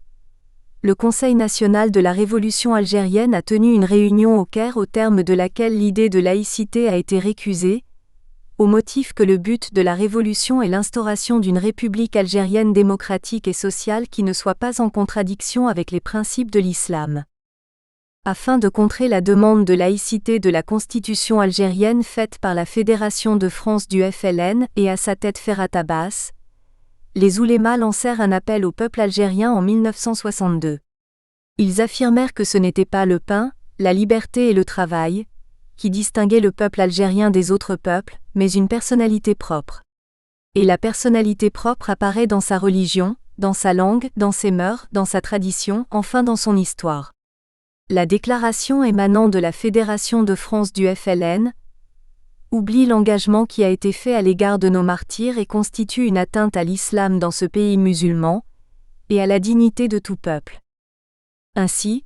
le Conseil national de la révolution algérienne a tenu une réunion au Caire au terme de laquelle l'idée de laïcité a été récusée, au motif que le but de la révolution est l'instauration d'une république algérienne démocratique et sociale qui ne soit pas en contradiction avec les principes de l'islam. Afin de contrer la demande de laïcité de la constitution algérienne faite par la Fédération de France du FLN et à sa tête Ferhat Abbas, les oulémas lancèrent un appel au peuple algérien en 1962. Ils affirmèrent que ce n'était pas le pain, la liberté et le travail, qui distinguaient le peuple algérien des autres peuples, mais une personnalité propre. Et la personnalité propre apparaît dans sa religion, dans sa langue, dans ses mœurs, dans sa tradition, enfin dans son histoire. La déclaration émanant de la Fédération de France du FLN oublie l'engagement qui a été fait à l'égard de nos martyrs et constitue une atteinte à l'islam dans ce pays musulman, et à la dignité de tout peuple. Ainsi,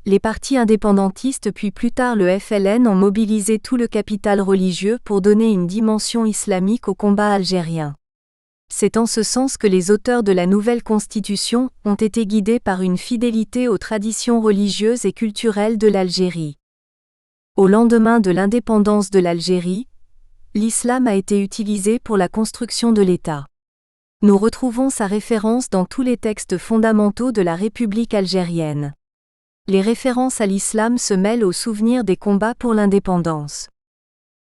les partis indépendantistes puis plus tard le FLN ont mobilisé tout le capital religieux pour donner une dimension islamique au combat algérien. C'est en ce sens que les auteurs de la nouvelle constitution ont été guidés par une fidélité aux traditions religieuses et culturelles de l'Algérie. Au lendemain de l'indépendance de l'Algérie, l'islam a été utilisé pour la construction de l'État. Nous retrouvons sa référence dans tous les textes fondamentaux de la République algérienne. Les références à l'islam se mêlent aux souvenirs des combats pour l'indépendance.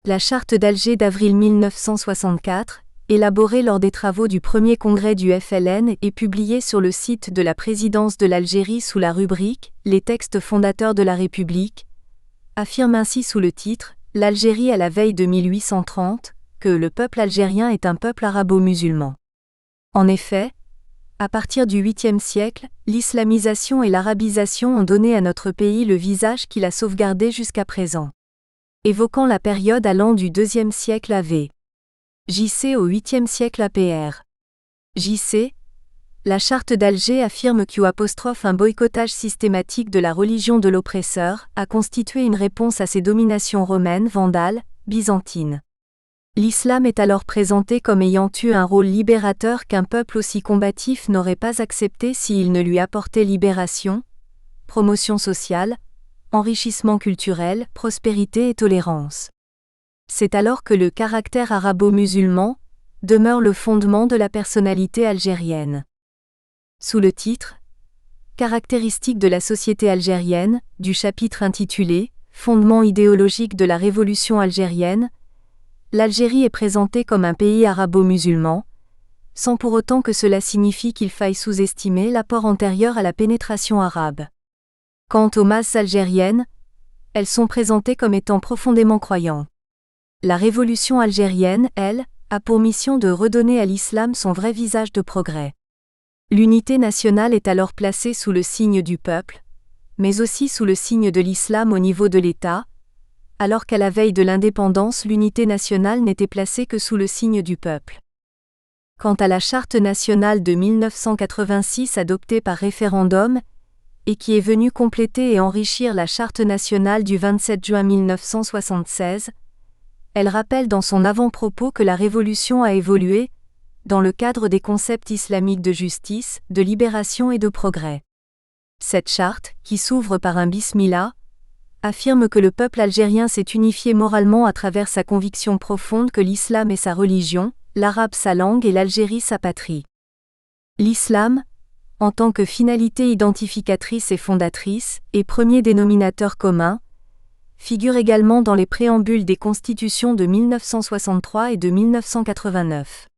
La charte d'Alger d'avril 1964, élaborée lors des travaux du premier congrès du FLN et publiée sur le site de la présidence de l'Algérie sous la rubrique « Les textes fondateurs de la République », affirme ainsi sous le titre « L'Algérie à la veille de 1830 » que le peuple algérien est un peuple arabo-musulman. En effet, à partir du 8e siècle, l'islamisation et l'arabisation ont donné à notre pays le visage qu'il a sauvegardé jusqu'à présent. Évoquant la période allant du 2e siècle AV. JC au 8e siècle APR. JC, la charte d'Alger affirme qu'un boycottage systématique de la religion de l'oppresseur a constitué une réponse à ces dominations romaines, vandales, byzantines. L'islam est alors présenté comme ayant eu un rôle libérateur qu'un peuple aussi combatif n'aurait pas accepté s'il ne lui apportait libération, promotion sociale, enrichissement culturel, prospérité et tolérance. C'est alors que le caractère arabo-musulman demeure le fondement de la personnalité algérienne. Sous le titre « Caractéristiques de la société algérienne » du chapitre intitulé « Fondements idéologiques de la révolution algérienne », l'Algérie est présentée comme un pays arabo-musulman, sans pour autant que cela signifie qu'il faille sous-estimer l'apport antérieur à la pénétration arabe. Quant aux masses algériennes, elles sont présentées comme étant profondément croyantes. La révolution algérienne, elle, a pour mission de redonner à l'islam son vrai visage de progrès. L'unité nationale est alors placée sous le signe du peuple, mais aussi sous le signe de l'islam au niveau de l'État, alors qu'à la veille de l'indépendance l'unité nationale n'était placée que sous le signe du peuple. Quant à la charte nationale de 1986 adoptée par référendum, et qui est venue compléter et enrichir la charte nationale du 27 juin 1976, elle rappelle dans son avant-propos que la révolution a évolué, dans le cadre des concepts islamiques de justice, de libération et de progrès. Cette charte, qui s'ouvre par un bismillah, affirme que le peuple algérien s'est unifié moralement à travers sa conviction profonde que l'islam est sa religion, l'arabe sa langue et l'Algérie sa patrie. L'islam, en tant que finalité identificatrice et fondatrice, et premier dénominateur commun, figure également dans les préambules des constitutions de 1963 et de 1989.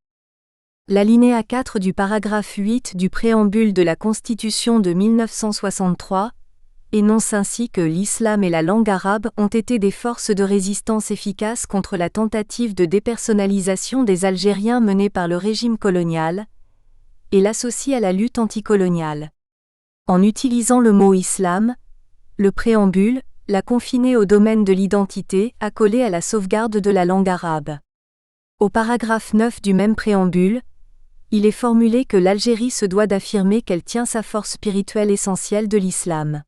L'alinéa 4 du paragraphe 8 du préambule de la Constitution de 1963 énonce ainsi que l'islam et la langue arabe ont été des forces de résistance efficaces contre la tentative de dépersonnalisation des Algériens menée par le régime colonial, et l'associe à la lutte anticoloniale. En utilisant le mot islam, le préambule l'a confiné au domaine de l'identité, accolé à la sauvegarde de la langue arabe. Au paragraphe 9 du même préambule, il est formulé que l'Algérie se doit d'affirmer qu'elle tient sa force spirituelle essentielle de l'islam.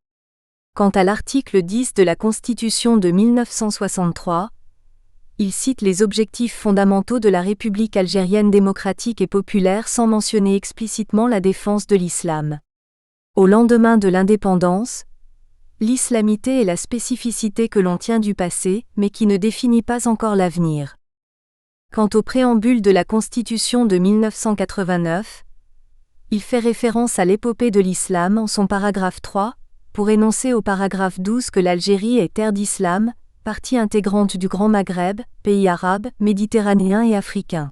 Quant à l'article 10 de la Constitution de 1963, il cite les objectifs fondamentaux de la République algérienne démocratique et populaire sans mentionner explicitement la défense de l'islam. Au lendemain de l'indépendance, l'islamité est la spécificité que l'on tient du passé, mais qui ne définit pas encore l'avenir. Quant au préambule de la Constitution de 1989, il fait référence à l'épopée de l'islam en son paragraphe 3, pour énoncer au paragraphe 12 que l'Algérie est terre d'islam, partie intégrante du Grand Maghreb, pays arabe, méditerranéen et africain.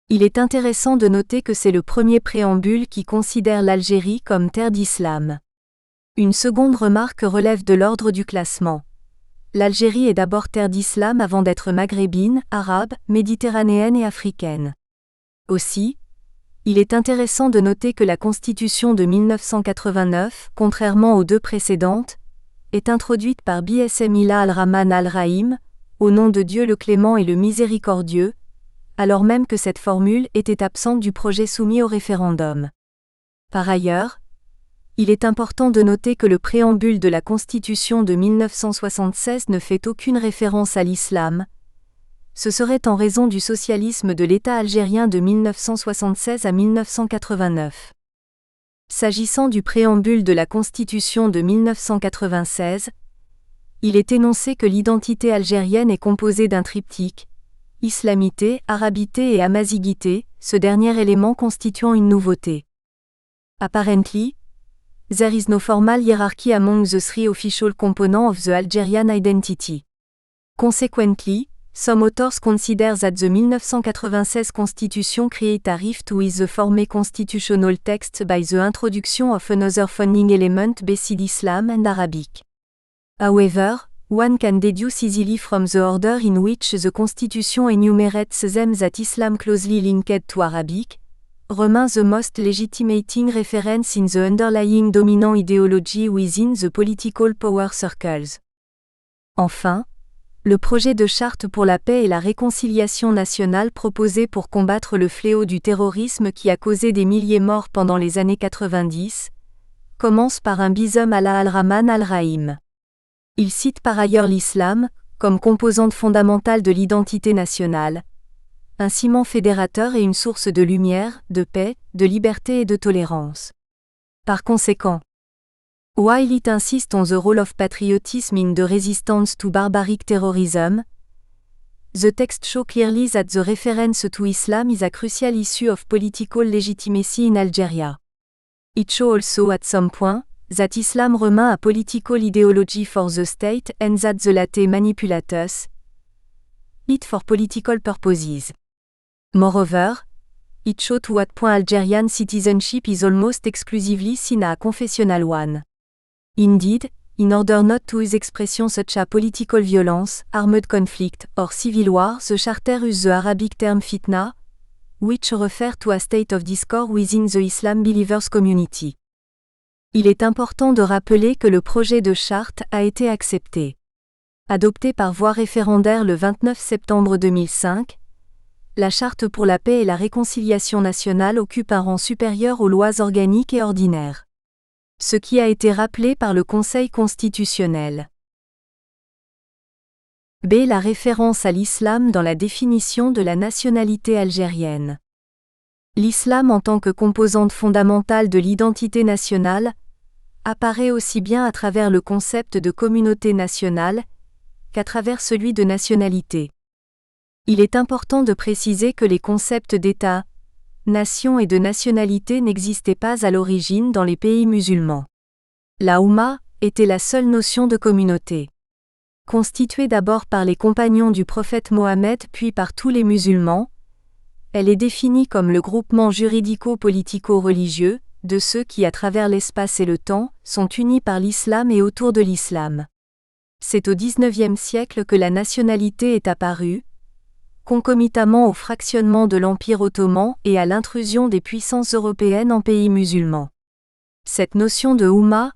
Il est intéressant de noter que c'est le premier préambule qui considère l'Algérie comme terre d'islam. Une seconde remarque relève de l'ordre du classement. L'Algérie est d'abord terre d'islam avant d'être maghrébine, arabe, méditerranéenne et africaine. Aussi, il est intéressant de noter que la Constitution de 1989, contrairement aux deux précédentes, est introduite par Bismillah al-Rahman al-Rahim, au nom de Dieu le Clément et le Miséricordieux, alors même que cette formule était absente du projet soumis au référendum. Par ailleurs, il est important de noter que le préambule de la Constitution de 1976 ne fait aucune référence à l'islam. Ce serait en raison du socialisme de l'État algérien de 1976 à 1989. S'agissant du préambule de la Constitution de 1996, Il est énoncé que l'identité algérienne est composée d'un triptyque, islamité, arabité et amazigité, ce dernier élément constituant une nouveauté. Apparently, there is no formal hierarchy among the three official components of the Algerian identity. Consequently, some authors consider that the 1996 Constitution created a rift with the former constitutional text by the introduction of another founding element beside Islam and Arabic. However, one can deduce easily from the order in which the Constitution enumerates them that Islam closely linked to Arabic, remains the most legitimating reference in the underlying dominant ideology within the political power circles. Enfin, le projet de charte pour la paix et la réconciliation nationale proposé pour combattre le fléau du terrorisme qui a causé des milliers morts pendant les années 90, commence par un bisome Alaa al-Rahman al-Rahim. Il cite par ailleurs l'islam, comme composante fondamentale de l'identité nationale, un ciment fédérateur et une source de lumière, de paix, de liberté et de tolérance. Par conséquent, while it insists on the role of patriotism in the resistance to barbaric terrorism, the text shows clearly that the reference to Islam is a crucial issue of political legitimacy in Algeria. It shows also at some point that Islam remains a political ideology for the state and that the latter manipulates it for political purposes. Moreover, it shows to what point Algerian citizenship is almost exclusively seen as a confessional one. Indeed, in order not to use expressions such as political violence, armed conflict, or civil war, the charter uses the Arabic term fitna, which refers to a state of discord within the Islam believers community. Il est important de rappeler que le projet de charte a été accepté. Adopté par voie référendaire le 29 septembre 2005, la Charte pour la paix et la réconciliation nationale occupe un rang supérieur aux lois organiques et ordinaires. Ce qui a été rappelé par le Conseil constitutionnel. B. La référence à l'islam dans la définition de la nationalité algérienne. L'islam en tant que composante fondamentale de l'identité nationale apparaît aussi bien à travers le concept de communauté nationale qu'à travers celui de nationalité. Il est important de préciser que les concepts d'État, nation et de nationalité n'existaient pas à l'origine dans les pays musulmans. La Oumma était la seule notion de communauté. Constituée d'abord par les compagnons du prophète Mohammed puis par tous les musulmans, elle est définie comme le groupement juridico-politico-religieux de ceux qui, à travers l'espace et le temps, sont unis par l'islam et autour de l'islam. C'est au XIXe siècle que la nationalité est apparue, concomitamment au fractionnement de l'Empire ottoman et à l'intrusion des puissances européennes en pays musulmans. Cette notion de Oumma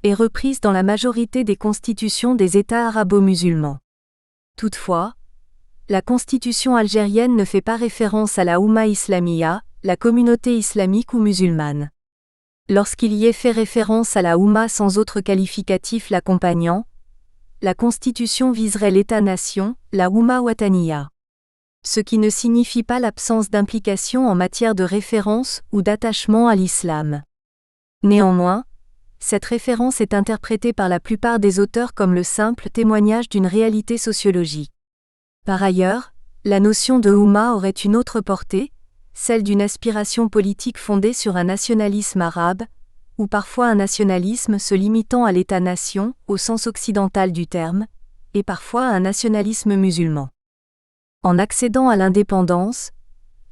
est reprise dans la majorité des constitutions des États arabo-musulmans. Toutefois, la constitution algérienne ne fait pas référence à la Oumma Islamiyya, la communauté islamique ou musulmane. Lorsqu'il y est fait référence à la Oumma sans autre qualificatif l'accompagnant, la constitution viserait l'État-nation, la Oumma Wataniya. Ce qui ne signifie pas l'absence d'implication en matière de référence ou d'attachement à l'islam. Néanmoins, cette référence est interprétée par la plupart des auteurs comme le simple témoignage d'une réalité sociologique. Par ailleurs, la notion de Oumma aurait une autre portée, celle d'une aspiration politique fondée sur un nationalisme arabe, ou parfois un nationalisme se limitant à l'État-nation, au sens occidental du terme, et parfois à un nationalisme musulman. En accédant à l'indépendance,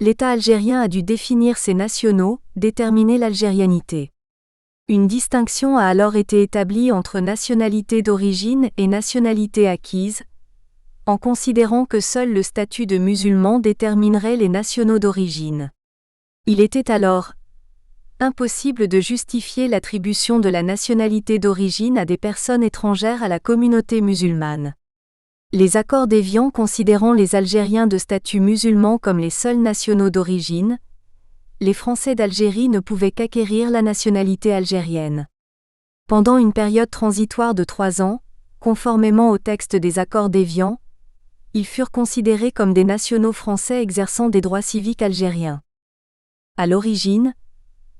l'État algérien a dû définir ses nationaux, déterminer l'algérianité. Une distinction a alors été établie entre nationalité d'origine et nationalité acquise, en considérant que seul le statut de musulman déterminerait les nationaux d'origine. Il était alors impossible de justifier l'attribution de la nationalité d'origine à des personnes étrangères à la communauté musulmane. Les accords d'Évian considérant les Algériens de statut musulman comme les seuls nationaux d'origine, les Français d'Algérie ne pouvaient qu'acquérir la nationalité algérienne. Pendant une période transitoire de 3 ans, conformément au texte des accords d'Évian, ils furent considérés comme des nationaux français exerçant des droits civiques algériens. À l'origine,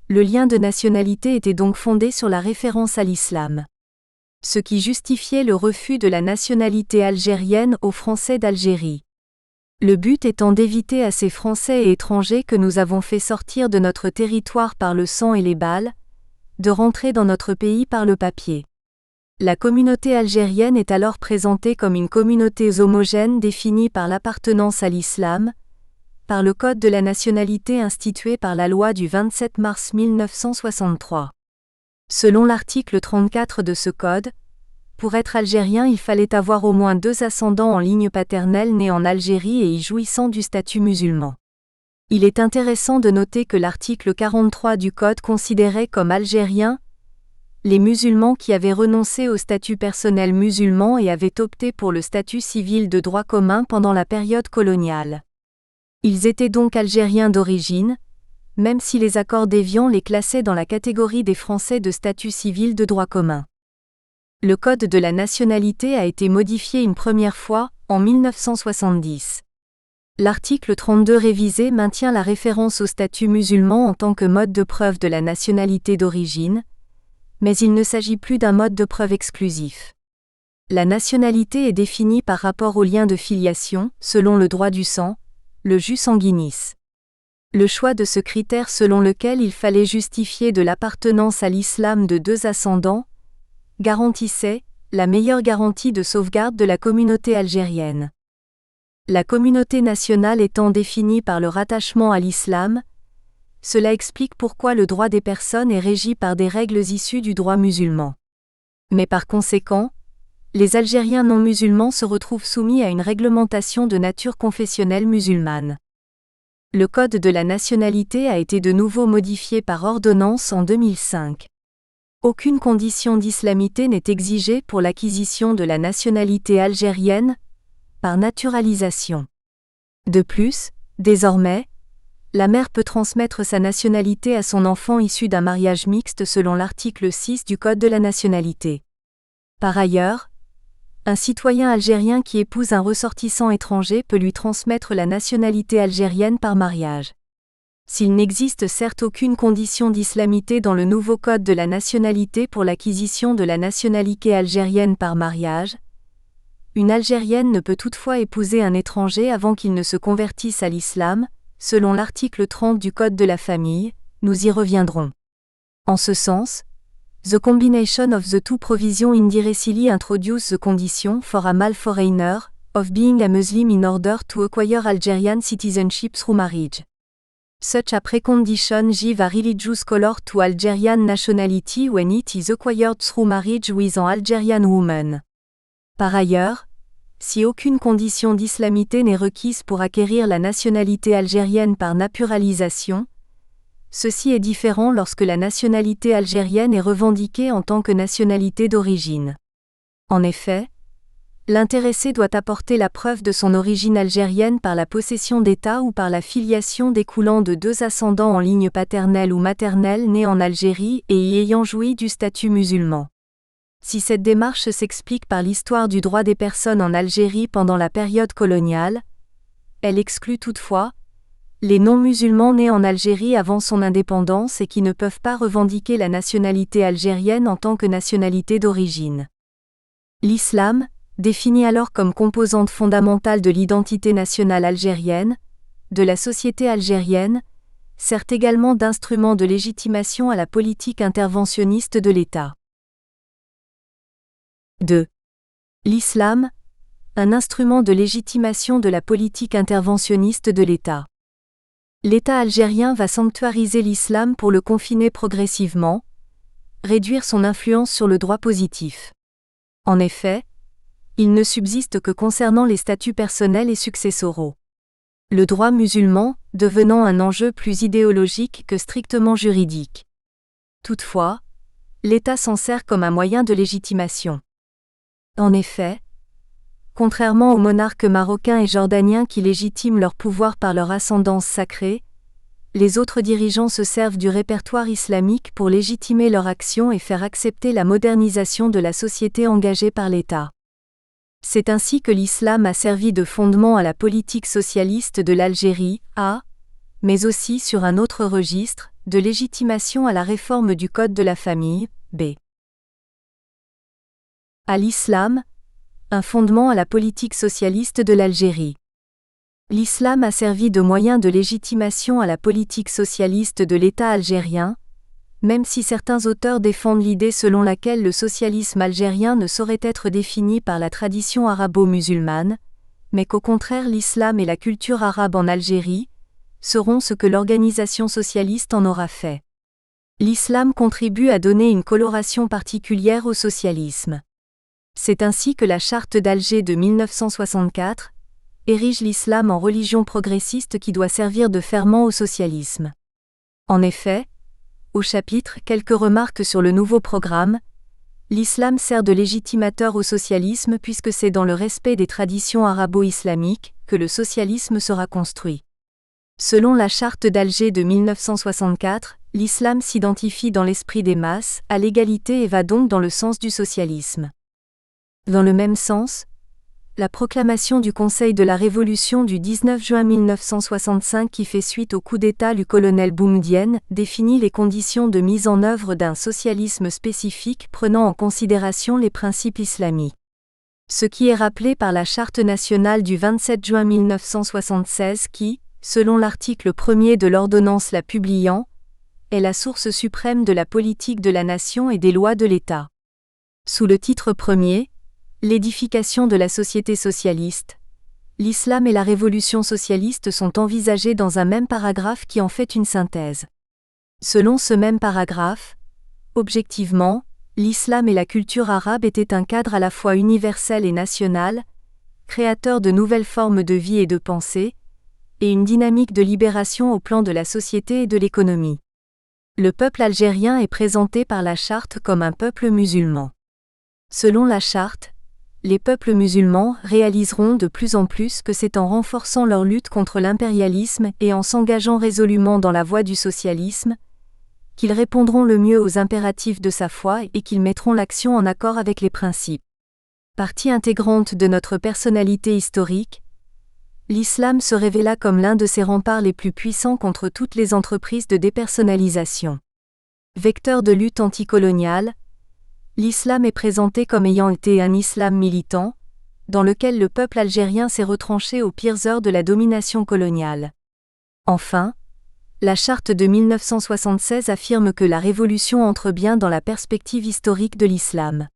le lien de nationalité était donc fondé sur la référence à l'islam. ce qui justifiait le refus de la nationalité algérienne aux Français d'Algérie. Le but étant d'éviter à ces Français et étrangers que nous avons fait sortir de notre territoire par le sang et les balles, de rentrer dans notre pays par le papier. La communauté algérienne est alors présentée comme une communauté homogène définie par l'appartenance à l'islam, par le Code de la nationalité institué par la loi du 27 mars 1963. Selon l'article 34 de ce code, pour être algérien il fallait avoir au moins 2 ascendants en ligne paternelle nés en Algérie et y jouissant du statut musulman. Il est intéressant de noter que l'article 43 du code considérait comme algériens les musulmans qui avaient renoncé au statut personnel musulman et avaient opté pour le statut civil de droit commun pendant la période coloniale. Ils étaient donc algériens d'origine, même si les accords d'Évian les classaient dans la catégorie des Français de statut civil de droit commun. Le Code de la nationalité a été modifié une première fois, en 1970. L'article 32 révisé maintient la référence au statut musulman en tant que mode de preuve de la nationalité d'origine, mais il ne s'agit plus d'un mode de preuve exclusif. La nationalité est définie par rapport au lien de filiation, selon le droit du sang, le jus sanguinis. Le choix de ce critère selon lequel il fallait justifier de l'appartenance à l'islam de 2 ascendants garantissait la meilleure garantie de sauvegarde de la communauté algérienne. La communauté nationale étant définie par le rattachement à l'islam, cela explique pourquoi le droit des personnes est régi par des règles issues du droit musulman. Mais par conséquent, les Algériens non musulmans se retrouvent soumis à une réglementation de nature confessionnelle musulmane. Le Code de la nationalité a été de nouveau modifié par ordonnance en 2005. Aucune condition d'islamité n'est exigée pour l'acquisition de la nationalité algérienne, par naturalisation. De plus, désormais, la mère peut transmettre sa nationalité à son enfant issu d'un mariage mixte selon l'article 6 du Code de la nationalité. Par ailleurs, un citoyen algérien qui épouse un ressortissant étranger peut lui transmettre la nationalité algérienne par mariage. S'il n'existe certes aucune condition d'islamité dans le nouveau Code de la nationalité pour l'acquisition de la nationalité algérienne par mariage, une Algérienne ne peut toutefois épouser un étranger avant qu'il ne se convertisse à l'islam, selon l'article 30 du Code de la famille, nous y reviendrons. En ce sens, the combination of the two provisions indirectly introduce the condition for a male foreigner of being a Muslim in order to acquire Algerian citizenship through marriage. Such a precondition give a religious color to Algerian nationality when it is acquired through marriage with an Algerian woman. Par ailleurs, si aucune condition d'islamité n'est requise pour acquérir la nationalité algérienne par naturalisation, ceci est différent lorsque la nationalité algérienne est revendiquée en tant que nationalité d'origine. En effet, l'intéressé doit apporter la preuve de son origine algérienne par la possession d'état ou par la filiation découlant de 2 ascendants en ligne paternelle ou maternelle nés en Algérie et y ayant joui du statut musulman. Si cette démarche s'explique par l'histoire du droit des personnes en Algérie pendant la période coloniale, elle exclut toutefois les non-musulmans nés en Algérie avant son indépendance et qui ne peuvent pas revendiquer la nationalité algérienne en tant que nationalité d'origine. L'islam, défini alors comme composante fondamentale de l'identité nationale algérienne, de la société algérienne, sert également d'instrument de légitimation à la politique interventionniste de l'État. 2. L'islam, un instrument de légitimation de la politique interventionniste de l'État. L'État algérien va sanctuariser l'islam pour le confiner progressivement, réduire son influence sur le droit positif. En effet, il ne subsiste que concernant les statuts personnels et successoraux. Le droit musulman devenant un enjeu plus idéologique que strictement juridique. Toutefois, l'État s'en sert comme un moyen de légitimation. En effet, contrairement aux monarques marocains et jordaniens qui légitiment leur pouvoir par leur ascendance sacrée, les autres dirigeants se servent du répertoire islamique pour légitimer leur action et faire accepter la modernisation de la société engagée par l'État. C'est ainsi que l'islam a servi de fondement à la politique socialiste de l'Algérie, mais aussi sur un autre registre, de légitimation à la réforme du Code de la famille, b. À l'islam, un fondement à la politique socialiste de l'Algérie. L'islam a servi de moyen de légitimation à la politique socialiste de l'État algérien, même si certains auteurs défendent l'idée selon laquelle le socialisme algérien ne saurait être défini par la tradition arabo-musulmane, mais qu'au contraire l'islam et la culture arabe en Algérie seront ce que l'organisation socialiste en aura fait. L'islam contribue à donner une coloration particulière au socialisme. C'est ainsi que la Charte d'Alger de 1964 érige l'islam en religion progressiste qui doit servir de ferment au socialisme. En effet, au chapitre Quelques remarques sur le nouveau programme, l'islam sert de légitimateur au socialisme puisque c'est dans le respect des traditions arabo-islamiques que le socialisme sera construit. Selon la Charte d'Alger de 1964, l'islam s'identifie dans l'esprit des masses à l'égalité et va donc dans le sens du socialisme. Dans le même sens, la proclamation du Conseil de la Révolution du 19 juin 1965 qui fait suite au coup d'État du colonel Boumedienne définit les conditions de mise en œuvre d'un socialisme spécifique prenant en considération les principes islamiques. Ce qui est rappelé par la Charte nationale du 27 juin 1976 qui, selon l'article 1er de l'ordonnance la publiant, est la source suprême de la politique de la nation et des lois de l'État. Sous le titre premier, l'édification de la société socialiste, l'islam et la révolution socialiste sont envisagés dans un même paragraphe qui en fait une synthèse. Selon ce même paragraphe, objectivement, l'islam et la culture arabe étaient un cadre à la fois universel et national, créateur de nouvelles formes de vie et de pensée, et une dynamique de libération au plan de la société et de l'économie. Le peuple algérien est présenté par la Charte comme un peuple musulman. Selon la Charte, les peuples musulmans réaliseront de plus en plus que c'est en renforçant leur lutte contre l'impérialisme et en s'engageant résolument dans la voie du socialisme, qu'ils répondront le mieux aux impératifs de sa foi et qu'ils mettront l'action en accord avec les principes. Partie intégrante de notre personnalité historique, l'islam se révéla comme l'un de ses remparts les plus puissants contre toutes les entreprises de dépersonnalisation. Vecteur de lutte anticoloniale, l'islam est présenté comme ayant été un islam militant, dans lequel le peuple algérien s'est retranché aux pires heures de la domination coloniale. Enfin, la Charte de 1976 affirme que la révolution entre bien dans la perspective historique de l'islam.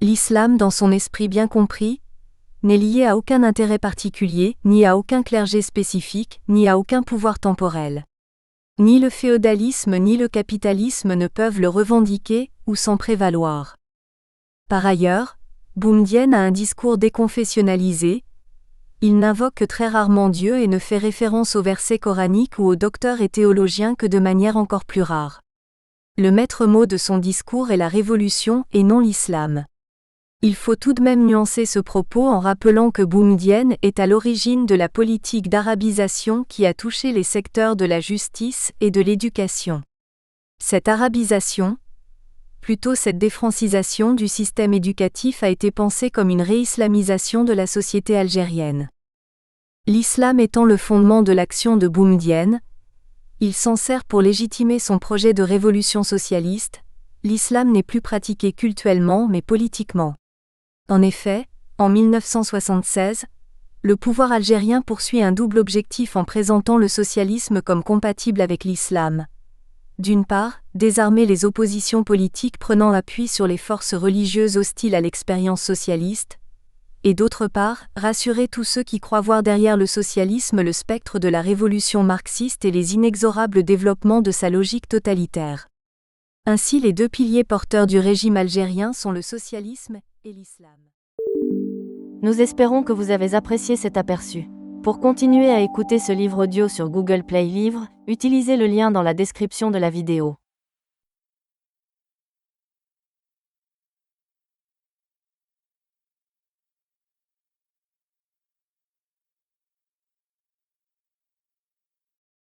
L'islam, dans son esprit bien compris, n'est lié à aucun intérêt particulier, ni à aucun clergé spécifique, ni à aucun pouvoir temporel. Ni le féodalisme ni le capitalisme ne peuvent le revendiquer ou s'en prévaloir. Par ailleurs, Boumedienne a un discours déconfessionnalisé. Il n'invoque que très rarement Dieu et ne fait référence aux versets coraniques ou aux docteurs et théologiens que de manière encore plus rare. Le maître mot de son discours est la révolution et non l'islam. Il faut tout de même nuancer ce propos en rappelant que Boumedienne est à l'origine de la politique d'arabisation qui a touché les secteurs de la justice et de l'éducation. Cette arabisation, plutôt cette défrancisation du système éducatif a été pensée comme une réislamisation de la société algérienne. L'islam étant le fondement de l'action de Boumedienne, il s'en sert pour légitimer son projet de révolution socialiste. L'islam n'est plus pratiqué cultuellement mais politiquement. En effet, en 1976, le pouvoir algérien poursuit un double objectif en présentant le socialisme comme compatible avec l'islam. D'une part, désarmer les oppositions politiques prenant appui sur les forces religieuses hostiles à l'expérience socialiste, et d'autre part, rassurer tous ceux qui croient voir derrière le socialisme le spectre de la révolution marxiste et les inexorables développements de sa logique totalitaire. Ainsi, les deux piliers porteurs du régime algérien sont le socialisme et l'islam. Nous espérons que vous avez apprécié cet aperçu. Pour continuer à écouter ce livre audio sur Google Play Livres, utilisez le lien dans la description de la vidéo.